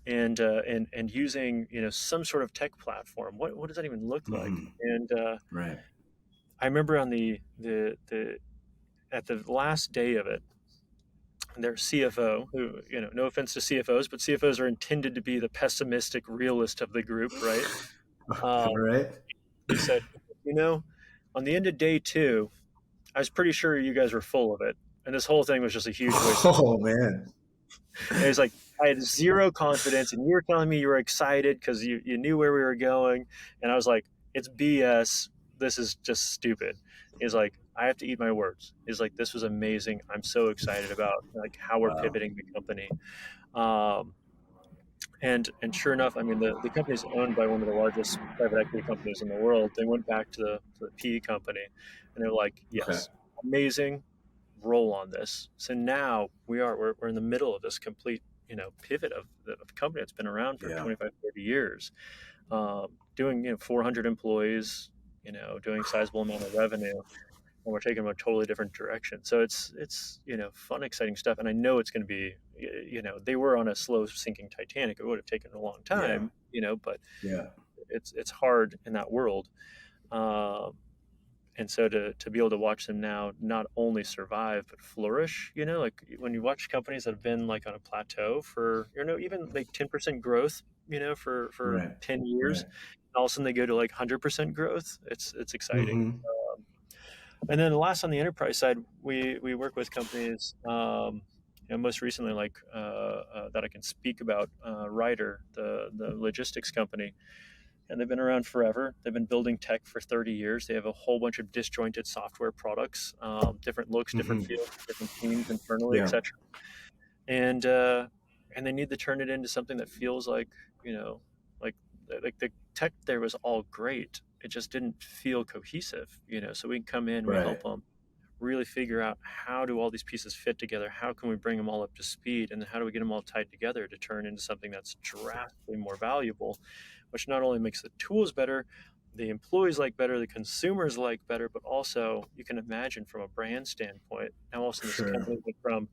and using, some sort of tech platform? What does that even look like?" Hmm. And Right. I remember on the at the last day of it, their CFO, who, no offense to CFOs, but CFOs are intended to be the pessimistic realist of the group, right? Um, Right. he said, you know, on the end of day two, I was pretty sure you guys were full of it, and this whole thing was just a huge waste of. Oh man. And it was like I had zero confidence, and you were telling me you were excited because you knew where we were going, and I was like, it's BS. This is just stupid. He's like, I have to eat my words. He's like, this was amazing. I'm so excited about like how we're Wow. pivoting the company. Um, and sure enough, I mean, the company is owned by one of the largest private equity companies in the world. They went back to the PE company, and they're like, Okay. yes, amazing, roll on this. So now we're in the middle of this complete, pivot of the company that's been around for Yeah. 25, 30 years, doing, 400 employees, doing sizable amount of revenue, and we're taking them a totally different direction. So it's fun, exciting stuff, and I know it's going to be, they were on a slow sinking Titanic. It would have taken a long Yeah. time, but Yeah. it's hard in that world. Um, and so to be able to watch them now not only survive but flourish, like when you watch companies that have been like on a plateau for, even like 10% growth, for Right. 10 years, Right. and all of a sudden they go to like 100% growth. It's exciting. Hmm. And then the last, on the enterprise side, we work with companies, most recently, like that I can speak about, Ryder, the logistics company, and they've been around forever. They've been building tech for 30 years. They have a whole bunch of disjointed software products, different looks, different Hmm. feels, different teams internally, Yeah. etc. And uh, and they need to turn it into something that feels like, like the tech there was all great. It just didn't feel cohesive, So we come in, we help Right. them really figure out how do all these pieces fit together, how can we bring them all up to speed, and then how do we get them all tied together to turn into something that's drastically more valuable, which not only makes the tools better, the employees like better, the consumers like better, but also you can imagine from a brand standpoint, now all of a sudden this Sure. company went from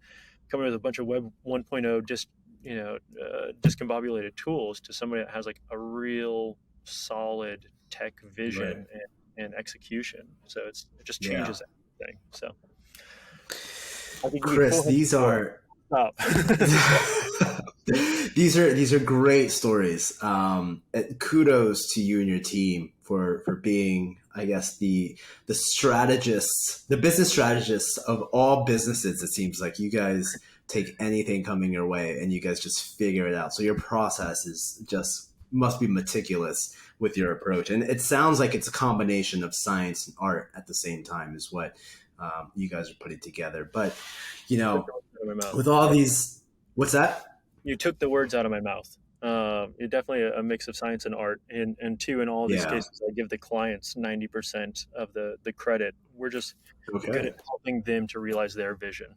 coming with a bunch of web 1.0 discombobulated tools to somebody that has like a real solid tech Right. vision and execution. So it just Yeah. changes everything. So I could give you Chris, 400 these more. are Stop. these are great stories. Kudos to you and your team for being, I guess, the strategists, the business strategists of all businesses. It seems like you guys take anything coming your way and you guys just figure it out. So your process is just must be meticulous with your approach, and it sounds like it's a combination of science and art at the same time, is what you guys are putting together. But you Took the know, words out of my mouth. with all Yeah, these, what's that? you took the words out of my mouth. You're definitely a mix of science and art, and two, in all these Yeah. cases, I give the clients 90% of the credit. We're just good Okay. at helping them to realize their vision.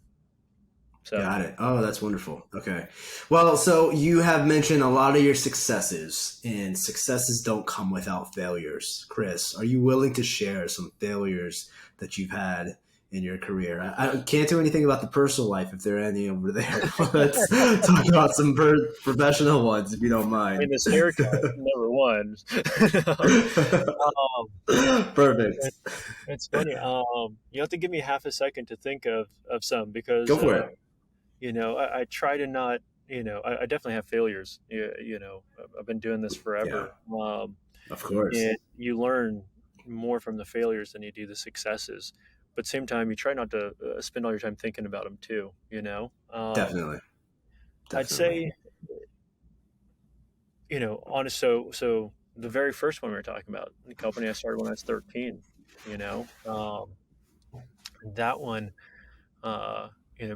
So Got it. Oh, that's wonderful. Okay. Well, so you have mentioned a lot of your successes, and successes don't come without failures. Chris, are you willing to share some failures that you've had in your career? I can't do anything about the personal life if there are any over there. Let's talk about some professional ones, if you don't I mean, mind. this haircut, number one. um, Perfect. it's funny. You have to give me half a second to think of some, because Go for it. I try to not. I definitely have failures. I've been doing this Yeah, forever, of course. and you learn more from the failures than you do the successes. But same time, you try not to spend all your time thinking about them too. Definitely. I'd Definitely. say, honest. So the very first one we were talking about, the company I started when I was 13. That one, uh,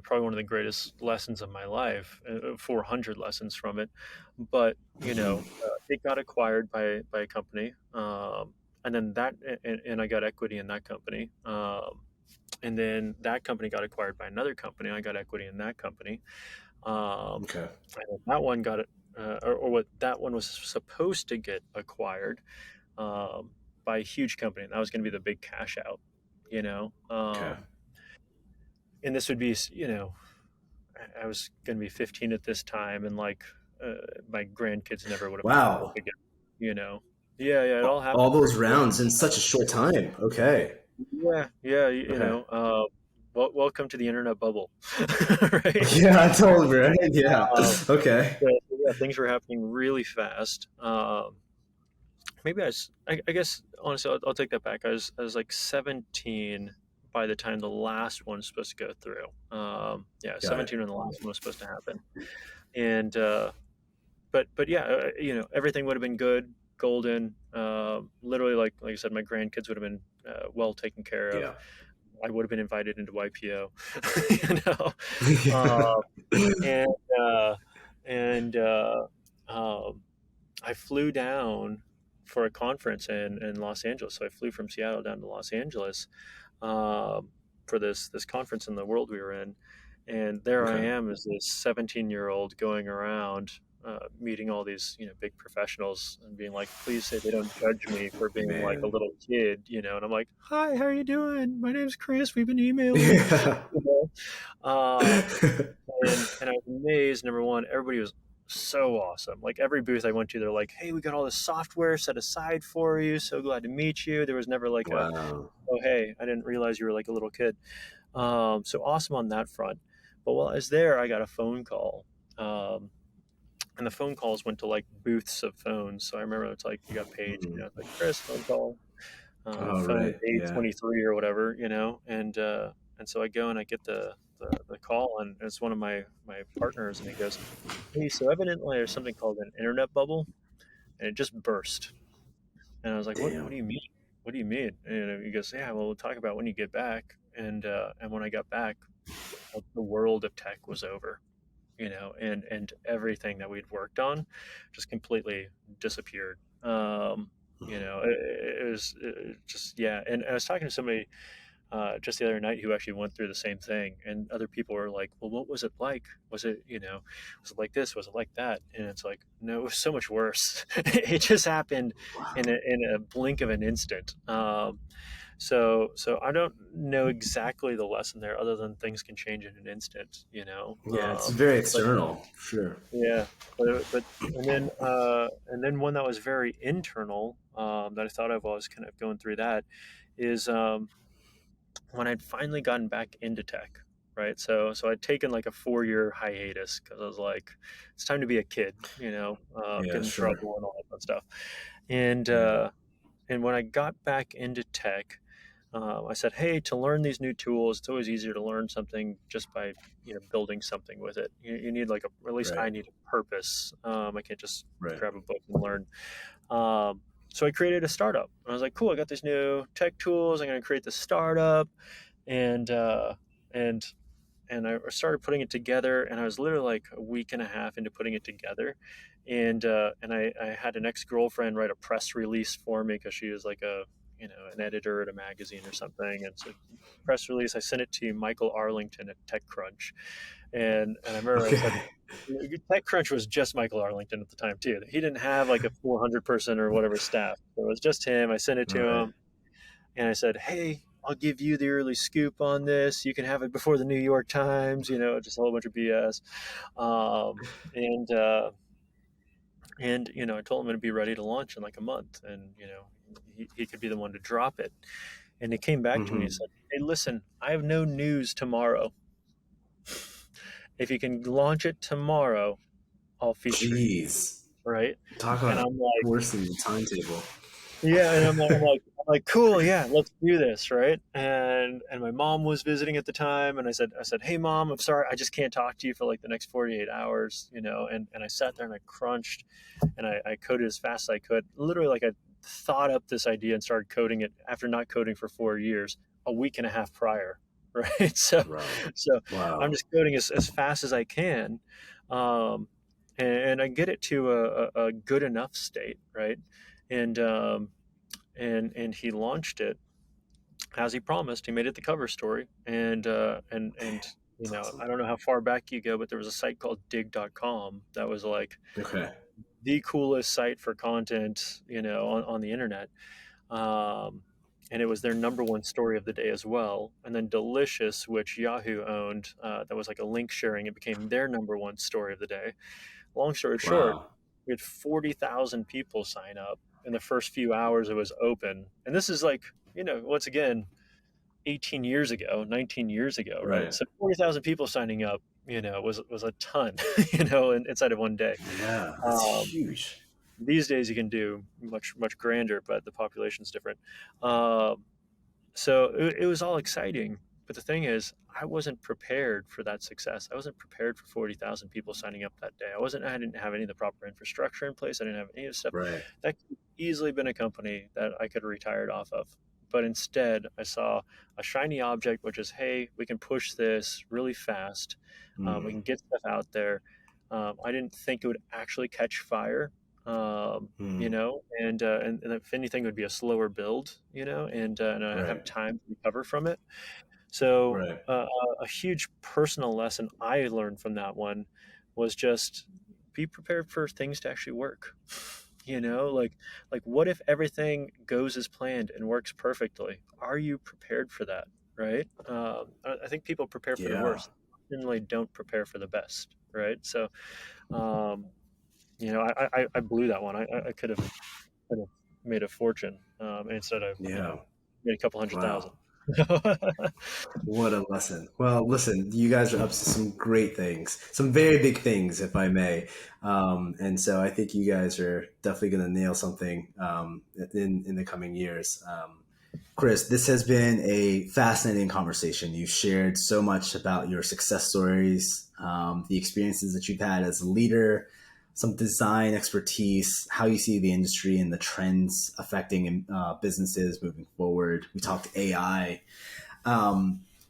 probably one of the greatest lessons of my life, 400 lessons from it. But, Mhm. it got acquired by a company. And then and I got equity in that company. And then that company got acquired by another company. I got equity in that company. Um, Okay. and then that one got it, or what that one was supposed to get acquired. Um, by a huge company. That was going to be the big cash out, you know. Okay. And this would be, you know, I was going to be 15 at this time, and like my grandkids never would have popped up Wow. again, you know. Yeah, yeah, it all All happened those very quick. rounds in such a short time. Okay. Yeah, yeah, you Okay. know, welcome to the internet bubble, right? Yeah, totally right. Yeah. Um, Okay. so, yeah, things were happening really fast. Maybe I guess honestly, I'll take that back. I was like 17 by the time the last one's supposed to go through. Yeah, Got it. 17 when the last one was supposed to happen. And but yeah, you know, everything would have been good, golden. Literally, like I said, my grandkids would have been well taken care of. Yeah. I would have been invited into YPO, you know, Yeah. uh, and uh, and um, I flew down for a conference in Los Angeles. So I flew from Seattle down to Los Angeles um, for this conference in the world we were in, and there I Okay. am as this 17-year-old going around. Meeting all these, you know, big professionals and being like, please say they don't judge me for being like a Man. little kid, you know. And I'm like, hi, how are you doing? My name's Chris. We've been emailing, Yeah. you know. And I was amazed. Number one, everybody was so awesome. Like every booth I went to, they're like, "Hey, we got all this software set aside for you. So glad to meet you." There was never like a, Wow. "Oh, hey, I didn't realize you were like a little kid." So awesome on that front. But while I was there, I got a phone call, um, and the phone calls went to like booths of phones. So I remember it's like you got paged, you Mhm. know, it's like Chris phone call, Oh, phone right. day Yeah. 23 or whatever, you know, and so I go and I get the call, and it's one of my partners, and he goes, "Hey, so evidently there's something called an internet bubble, and it just burst." And I was like, "What do Damn. you mean? What do you mean?" And he goes, "Yeah, well, we'll talk about when you get back." And when I got back, like, the world of tech was over, you know, and everything that we'd worked on just completely disappeared. You Mhm. know, it was just, yeah. And I was talking to somebody just the other night who actually went through the same thing, and other people were like, well, what was it like? Was it, you know, was it like this, was it like that? And it's like, no, it was so much worse. It just happened Wow. in a blink of an instant. So I don't know exactly the lesson there, other than things can change in an instant, you know. Yeah, it's very But external. Sure. yeah, but and then one that was very internal, that I thought of while I was kind of going through that, is when I'd finally gotten back into tech, right? So I'd taken like a 4 year hiatus because I was like, it's time to be a kid, you know, Yeah, get in sure. trouble and all that fun stuff. And Yeah. uh, and when I got back into tech, I said, hey, to learn these new tools, it's always easier to learn something just by, you know, building something with it. You need like a, or at least Right. I need a purpose. I can't just Right. grab a book and learn. So I created a startup. I was like, cool, I got these new tech tools. I'm going to create this startup, and and and I started putting it together. And I was literally like a week and a half into putting it together, and I had an ex girlfriend write a press release for me because she was like a, you know, an editor at a magazine or something. And so press release, I sent it to Michael Arlington at TechCrunch, and I remember I said, Okay. TechCrunch was just Michael Arlington at the time too. He didn't have like a 400 person or whatever staff. So it was just him. I sent it All to right. him, and I said, "Hey, I'll give you the early scoop on this. You can have it before the New York Times." You know, just a whole bunch of BS. Um, and and you know, I told him it'd be ready to launch in like a month, and you know, he could be the one to drop it. And he came back to me and Mm-hmm. said, "Hey, listen, I have no news tomorrow. If you can launch it tomorrow, I'll feature you." Jeez. Right? Talk And about I'm like, worsening the timetable. yeah, and I'm like, cool, yeah, let's do this, right? And my mom was visiting at the time, and I said, hey, mom, I'm sorry, I just can't talk to you for like the next 48 hours, you know. And I sat there and I crunched, and I coded as fast as I could. Literally, like I thought up this idea and started coding it after not coding for 4 years, a week and a half prior, right? Wow. So I'm Wow. just coding as fast as I can, um, and I get it to a good enough state, right? And and he launched it as he promised. He made it the cover story, and you That's know, awesome. I don't know how far back you go, but there was a site called dig.com that was like Okay. the coolest site for content, you know, on the internet. Um, and it was their number one story of the day as well. And then Delicious, which Yahoo owned, that was like a link sharing, it became their number one story of the day. Long story short, Wow. we had 40,000 people sign up in the first few hours it was open. And this is like, once again, 18 years ago, 19 years ago, right? Right. So 40,000 people signing up, was a ton, inside of one day. Yeah, that's Um, huge. these days you can do much, much grander, but the population's different. Um, so it was all exciting. But the thing is, I wasn't prepared for that success. I wasn't prepared for 40,000 people signing up that day. I didn't have any of the proper infrastructure in place. I didn't have any of the stuff. Right. That could easily been a company that I could have retired off of. But instead, I saw a shiny object, which is, hey, we can push this really fast. We can Mm. get stuff out there. I didn't think it would actually catch fire. Mm. And if anything, it would be a slower build, and I have Right. time to recover from it. So Right. a huge personal lesson I learned from that one was just be prepared for things to actually work. Like what if everything goes as planned and works perfectly? Are you prepared for that? Right? I think people prepare for the Yeah. worst. Generally, don't prepare for the best. Right? So, um, I blew that one. I could have made a fortune. And instead, I Yeah. made a couple hundred Wow. thousand. What a lesson. Well, listen, you guys are up to some great things, some very big things, if I may. And so I think you guys are definitely going to nail something in the coming years. Chris, this has been a fascinating conversation. You shared so much about your success stories, the experiences that you've had as a leader, some design expertise, how you see the industry and the trends affecting businesses moving forward. We talked AI.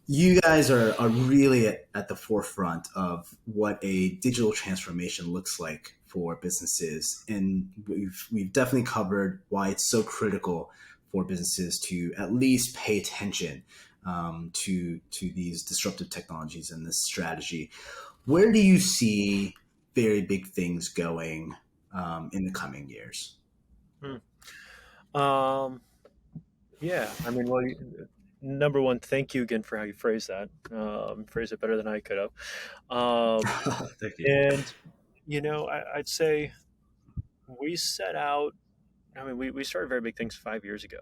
You guys are really at the forefront of what a digital transformation looks like for businesses, and we've definitely covered why it's so critical for businesses to at least pay attention to these disruptive technologies and this strategy. Where do you see very big things going in the coming years? Hmm. Um, yeah, I mean, well, number one, thank you again for how you phrase that. Phrase it better than I could have. Um, Thank you. and I'd say we set out. I mean, we started very big things 5 years ago,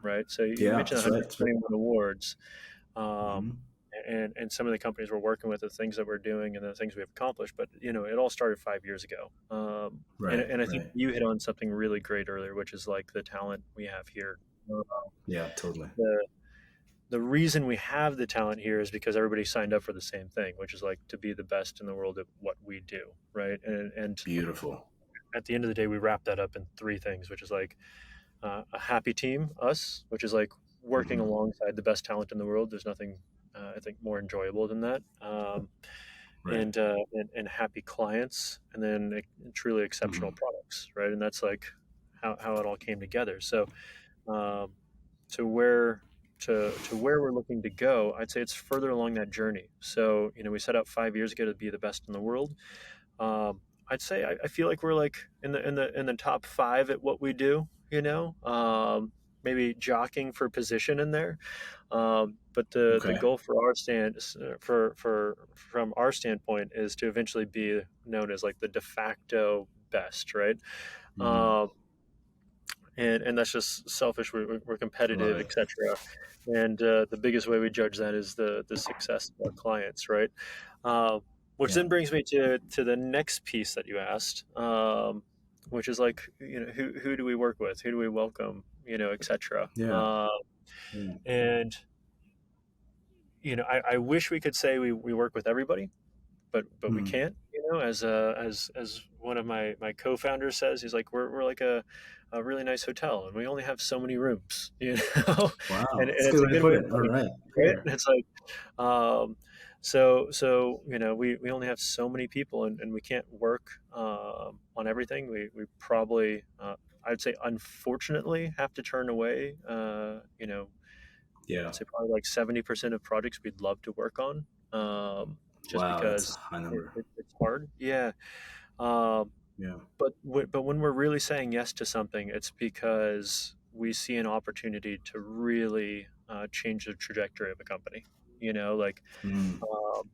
right? So you Yeah, mentioned that's right. That's right. 121 awards, um, Mhm. and some of the companies we're working with, the things that we're doing, and the things we've accomplished. But it all started 5 years ago. And Right. and I think Right. you hit on something really great earlier, which is like the talent we have here. Yeah. Totally. The the reason we have the talent here is because everybody signed up for the same thing, which is like to be the best in the world at what we do, right? And Beautiful. at the end of the day, we wrap that up in three things, which is like a happy team, us, which is like working Hmm. alongside the best talent in the world. There's nothing I think more enjoyable than that. Right. And happy clients, and then truly exceptional Hmm. products, right? And that's like how it all came together. So um, to where to where we're looking to go, I'd say it's further along that journey. So we set out 5 years ago to be the best in the world. I'd say I feel like we're like in the top five at what we do. Maybe jockeying for position in there. But the Okay. goal for our stand for from our standpoint is to eventually be known as like the de facto best, right? Mm. Um, and that's just selfish. We're Love competitive, it. etc. And the biggest way we judge that is the success of our clients, right? Uh, which Yeah. then brings me to the next piece that you asked, which is like who do we work with, who do we welcome, etc. Yeah. Mm. And I wish we could say we work with everybody, but we Mm. can't. As one of my co-founders says, he's like we're like a really nice hotel, and we only have so many rooms, and Wow. That's a it's good a way to good put way it. of All putting right. it, right? Fair. And it's like so we only have so many people, and we can't work on everything. We probably I'd say unfortunately have to turn away Yeah. I'd say probably like 70% of projects we'd love to work on, just Wow. That's a because high number. it's hard. Yeah. Um, Yeah. but when we're really saying yes to something, it's because we see an opportunity to really change the trajectory of a company. Like Mm. um,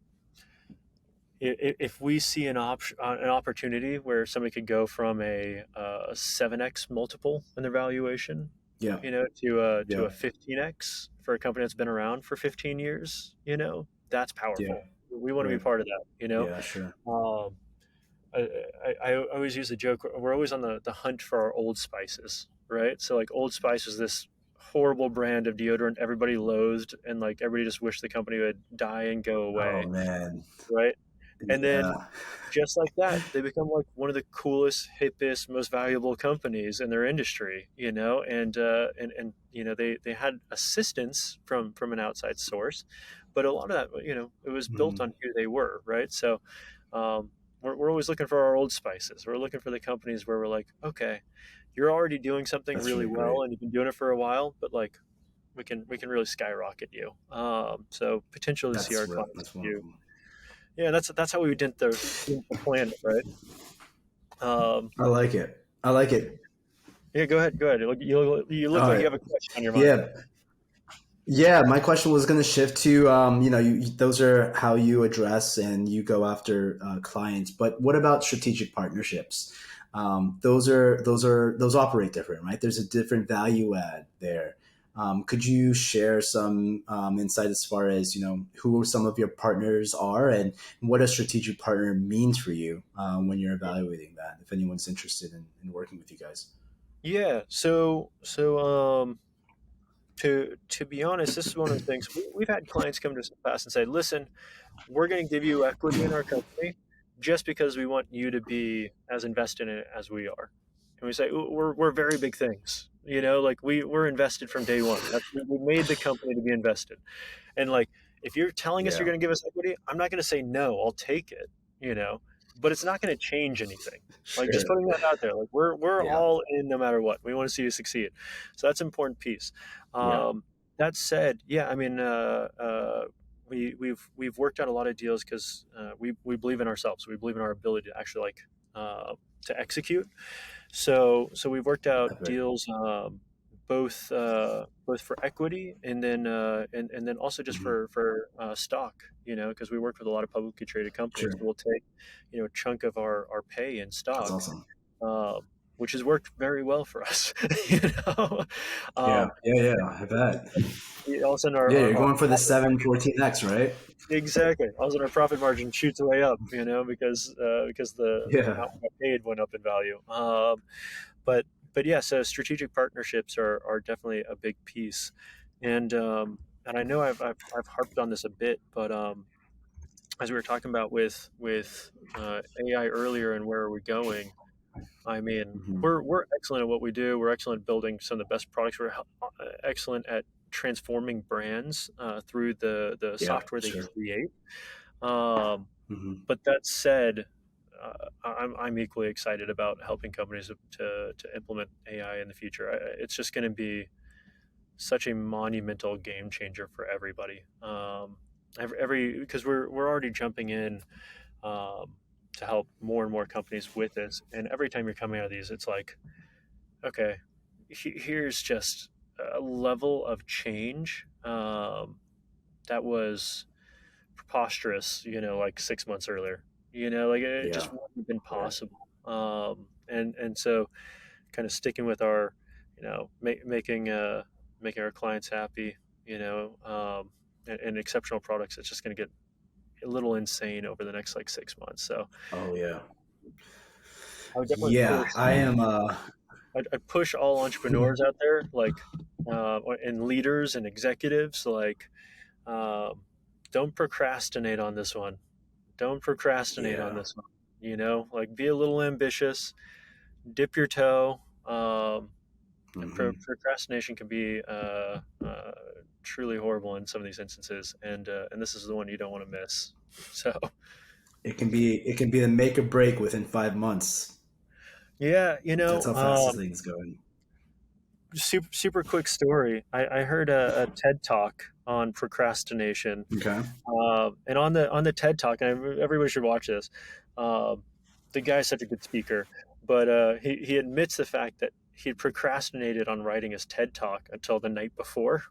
if we see an opportunity where somebody could go from a 7x multiple in their valuation, Yeah. to Yeah. a 15x for a company that's been around for 15 years, that's Yeah. powerful. We want to be Right. part of that. Yeah. Sure. Um, I always use the joke. We're always on the hunt for our Old Spices, right? So like Old Spice was this horrible brand of deodorant everybody loathed, and like everybody just wished the company would die and go Oh away, man. right? And then Yeah. just like that, they become like one of the coolest, hippest, most valuable companies in their industry, and they had assistance from an outside source, but a lot of that, it was built Mhm. on who they were, right? So um, we're always looking for our Old Spices. We're looking for the companies where we're like, okay, you're already doing something That's really really great. well, and you've been doing it for a while, but like we can really skyrocket you. So potentially see our clients That's do. wonderful. Yeah, that's how we didn't the planet, right? Um, I like it. I like it. yeah, go ahead, go ahead. You look All like you right. have a question on your mind. Yeah. Yeah, my question was going to shift to, those are how you address and you go after clients. But what about strategic partnerships? Those operate different, right? There's a different value add there. Could you share some insight as far as who some of your partners are and what a strategic partner means for you when you're evaluating that? If anyone's interested in working with you guys. Yeah. So to be honest, this is one of the things we've had clients come to us in the past and say, listen, we're going to give you equity in our company just because we want you to be as invested in it as we are. And we say, we're very big things. Like we're invested from day one. We made the company to be invested. And like, if you're telling us you're Yeah, going to give us equity, I'm not going to say no. I'll take it. You know, but it's not going to change anything. Like just sure. putting that out there. Like we're Yeah, all in no matter what. We want to see you succeed. So that's an important piece. yeah. That said, yeah, I mean, we've worked out a lot of deals because we believe in ourselves. We believe in our ability to actually uh, to execute. So we've worked out Epic. deals both for equity and then also just Mhm. for stock. Because we work with a lot of publicly traded companies, Sure. so we'll take a chunk of our pay in That's stock, awesome. um, which has worked very well for us. you know, Yeah, um, yeah, yeah. I bet. all of a sudden our, Yeah, our, you're our going for the profit 714X, right? exactly. All of a sudden our profit margin shoots way up. Because the Yeah. amount we got paid went up in value. But but yeah, so strategic partnerships are definitely a big piece, and I know I've harped on this a bit, but as we were talking about with AI earlier and where are we going, I mean Hmm. we're excellent at what we do. We're excellent at building some of the best products. Excellent at transforming brands through the Yeah, software they sure. create. Um, Hmm. but that said, I'm equally excited about helping companies to implement AI in the future. It's just going to be such a monumental game changer for everybody. Every because we're already jumping in um, to help more and more companies with this, and every time you're coming out of these, it's like, okay, here's just a level of change that was preposterous, like 6 months earlier. Like it Yeah, just wouldn't have been right. possible. And so kind of sticking with our, making our clients happy, and exceptional products. It's just going to get a little insane over the next like 6 months. So Oh yeah. I would definitely Yeah, push. I am I'd push all entrepreneurs out there, like, and leaders and executives, like, um, don't procrastinate on this one. Don't procrastinate on yeah. this one. Like be a little ambitious, dip your toe. Hmm. Procrastination can be truly horrible in some of these instances, and this is the one you don't want to miss. So, It can be the make or break within 5 months. yeah, That's how fast this thing's going. super quick story. I heard a TED talk on procrastination. Okay. And on the TED Talk, and everybody should watch this. Um, the guy's such a good speaker, but he admits the fact that he procrastinated on writing his TED talk until the night before.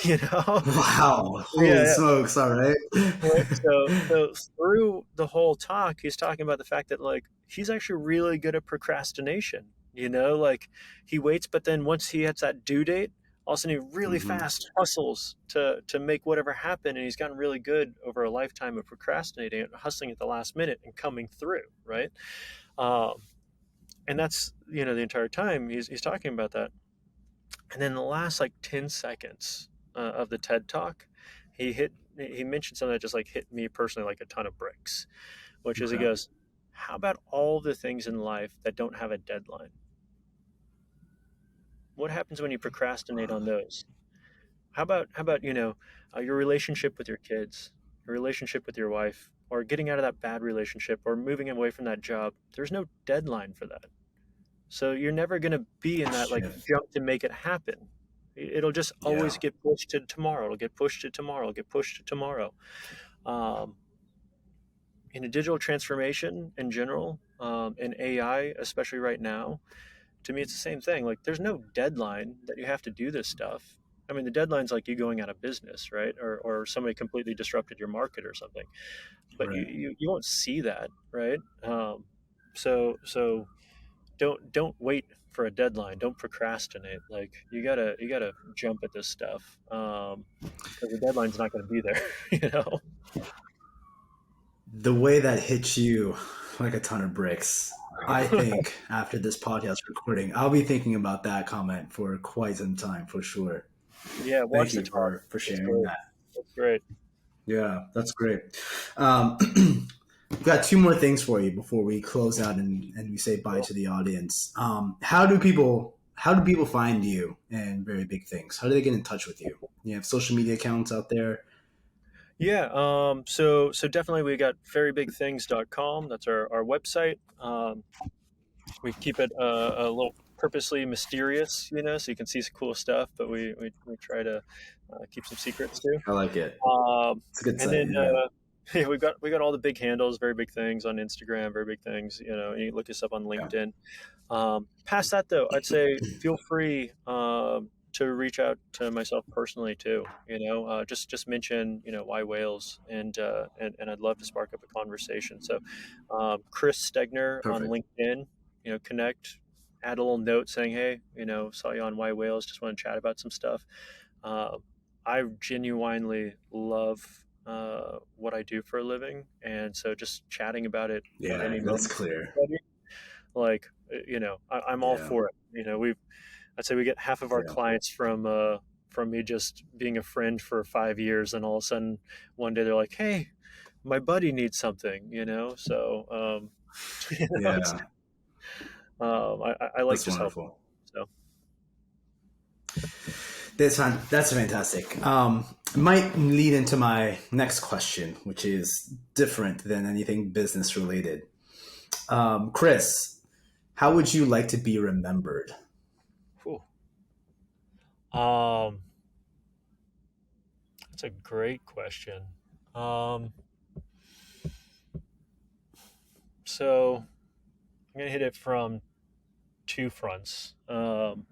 you know, Wow. yeah, Holy yeah. smokes. All right. Right. So through the whole talk, he's talking about the fact that like he's actually really good at procrastination. Like he waits, but then once he hits that due date, all of a sudden he really Hmm. fast hustles to make whatever happen, and he's gotten really good over a lifetime of procrastinating and hustling at the last minute and coming through, right? Um, and that's the entire time he's talking about that. And then the last like 10 seconds of the TED talk, he mentioned something that just like hit me personally like a ton of bricks, which is he Okay. goes, "How about all the things in life that don't have a deadline? What happens when you procrastinate on those? How about your relationship with your kids, your relationship with your wife, or getting out of that bad relationship, or moving away from that job? There's no deadline for that. So you're never going to be in that like Shit. jump to make it happen. It'll just always Yeah. get pushed to tomorrow. It'll get pushed to tomorrow. It'll get pushed to tomorrow. Um, in a digital transformation in general, in AI, especially right now, to me, it's the same thing. Like, there's no deadline that you have to do this stuff. I mean, the deadline's like you going out of business, right? Or somebody completely disrupted your market or something. But you, Right. you won't see that, right? So don't wait for a deadline. Don't procrastinate. Like you gotta jump at this stuff because the deadline's not going to be there. you know. The way that hits you like a ton of bricks. I think after this podcast recording, I'll be thinking about that comment for quite some time for sure. Yeah, Thank watch the you talk. for It's sharing great. that. It's great. Yeah, that's great. Um, I've got two more things for you before we close out and we say bye Cool. to the audience. How do people find you and Very Big Things? How do they get in touch with you? You have social media accounts out there. Yeah. So definitely we got verybigthings.com. That's our website. We keep it a little purposely mysterious, so you can see some cool stuff, but we try to keep some secrets too. I like it. Um, It's a good and site. then Yeah. yeah, we got all the big handles, very big things on Instagram, very big things. You look us up on Yeah. LinkedIn. Past that though, I'd say feel free to reach out to myself personally too. Just mention yWhales, and I'd love to spark up a conversation. So Chris Stegner on Perfect. LinkedIn, connect, add a little note saying, hey, saw you on yWhales, just want to chat about some stuff. Uh, I genuinely love what I do for a living, and so just chatting about it at Yeah, any that's moment with clear. anybody, like I'm all Yeah. for it. I'd say we get half of our Yeah. clients from me just being a friend for 5 years, and all of a sudden one day they're like, hey, my buddy needs something, so it's, Yeah. I like That's just helping. wonderful. So That's fantastic. Might lead into my next question, which is different than anything business related. Chris, how would you like to be remembered? whew. um that's a great question. um so I'm gonna hit it from two fronts, and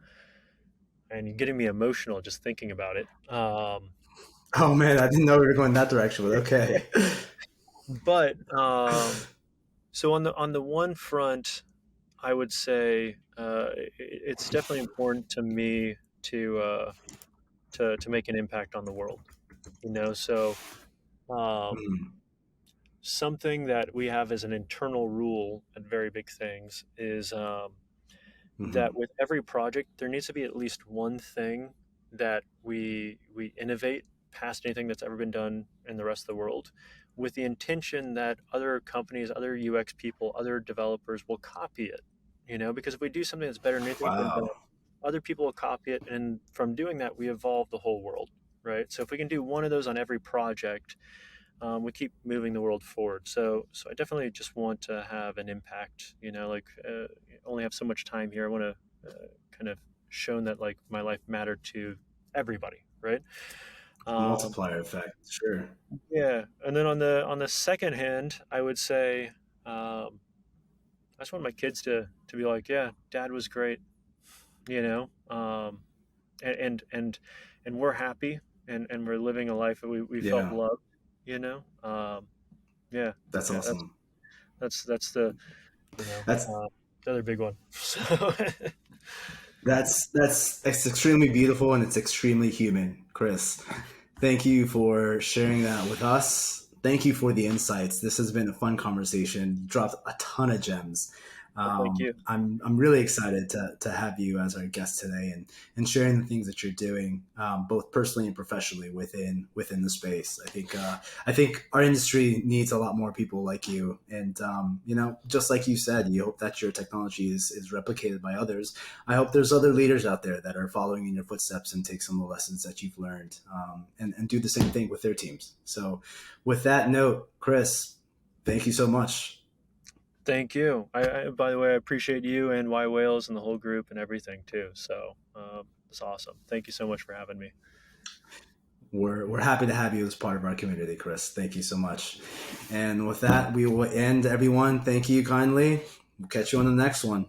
you're getting me emotional just thinking about it. Oh man, I didn't know we were going that direction, but okay. But so on the one front, I would say it's definitely important to me to make an impact on the world. So um, Mm, something that we have as an internal rule at Very Big Things is that mhm. with every project, there needs to be at least one thing that we innovate past anything that's ever been done in the rest of the world, with the intention that other companies, other UX people, other developers will copy it. Because if we do something that's better than anything that's been done, Wow. other people will copy it, and from doing that, we evolve the whole world, right? So if we can do one of those on every project, we keep moving the world forward. So I definitely just want to have an impact. Like only have so much time here. I want to kind of shown that like my life mattered to everybody, right? Um, Multiplier effect. Sure. yeah, and then on the second hand, I would say I just want my kids to be like, yeah, Dad was great. you know, and and we're happy, and we're living a life that we felt Yeah, loved, you know. Yeah, that's yeah, awesome. that's the, you know, That's the other big one. So That's extremely beautiful and it's extremely human, Chris. Thank you for sharing that with us. Thank you for the insights. This has been a fun conversation. You dropped a ton of gems. well, thank you. I'm really excited to have you as our guest today and sharing the things that you're doing, both personally and professionally within the space. I think our industry needs a lot more people like you. And just like you said, you hope that your technology is replicated by others. I hope there's other leaders out there that are following in your footsteps and take some of the lessons that you've learned, and do the same thing with their teams. So, with that note, Chris, thank you so much. Thank you. By the way, I appreciate you and yWhales and the whole group and everything too. So it's awesome. Thank you so much for having me. We're happy to have you as part of our community, Chris. Thank you so much. And with that, we will end, everyone. Thank you kindly. We'll catch you on the next one.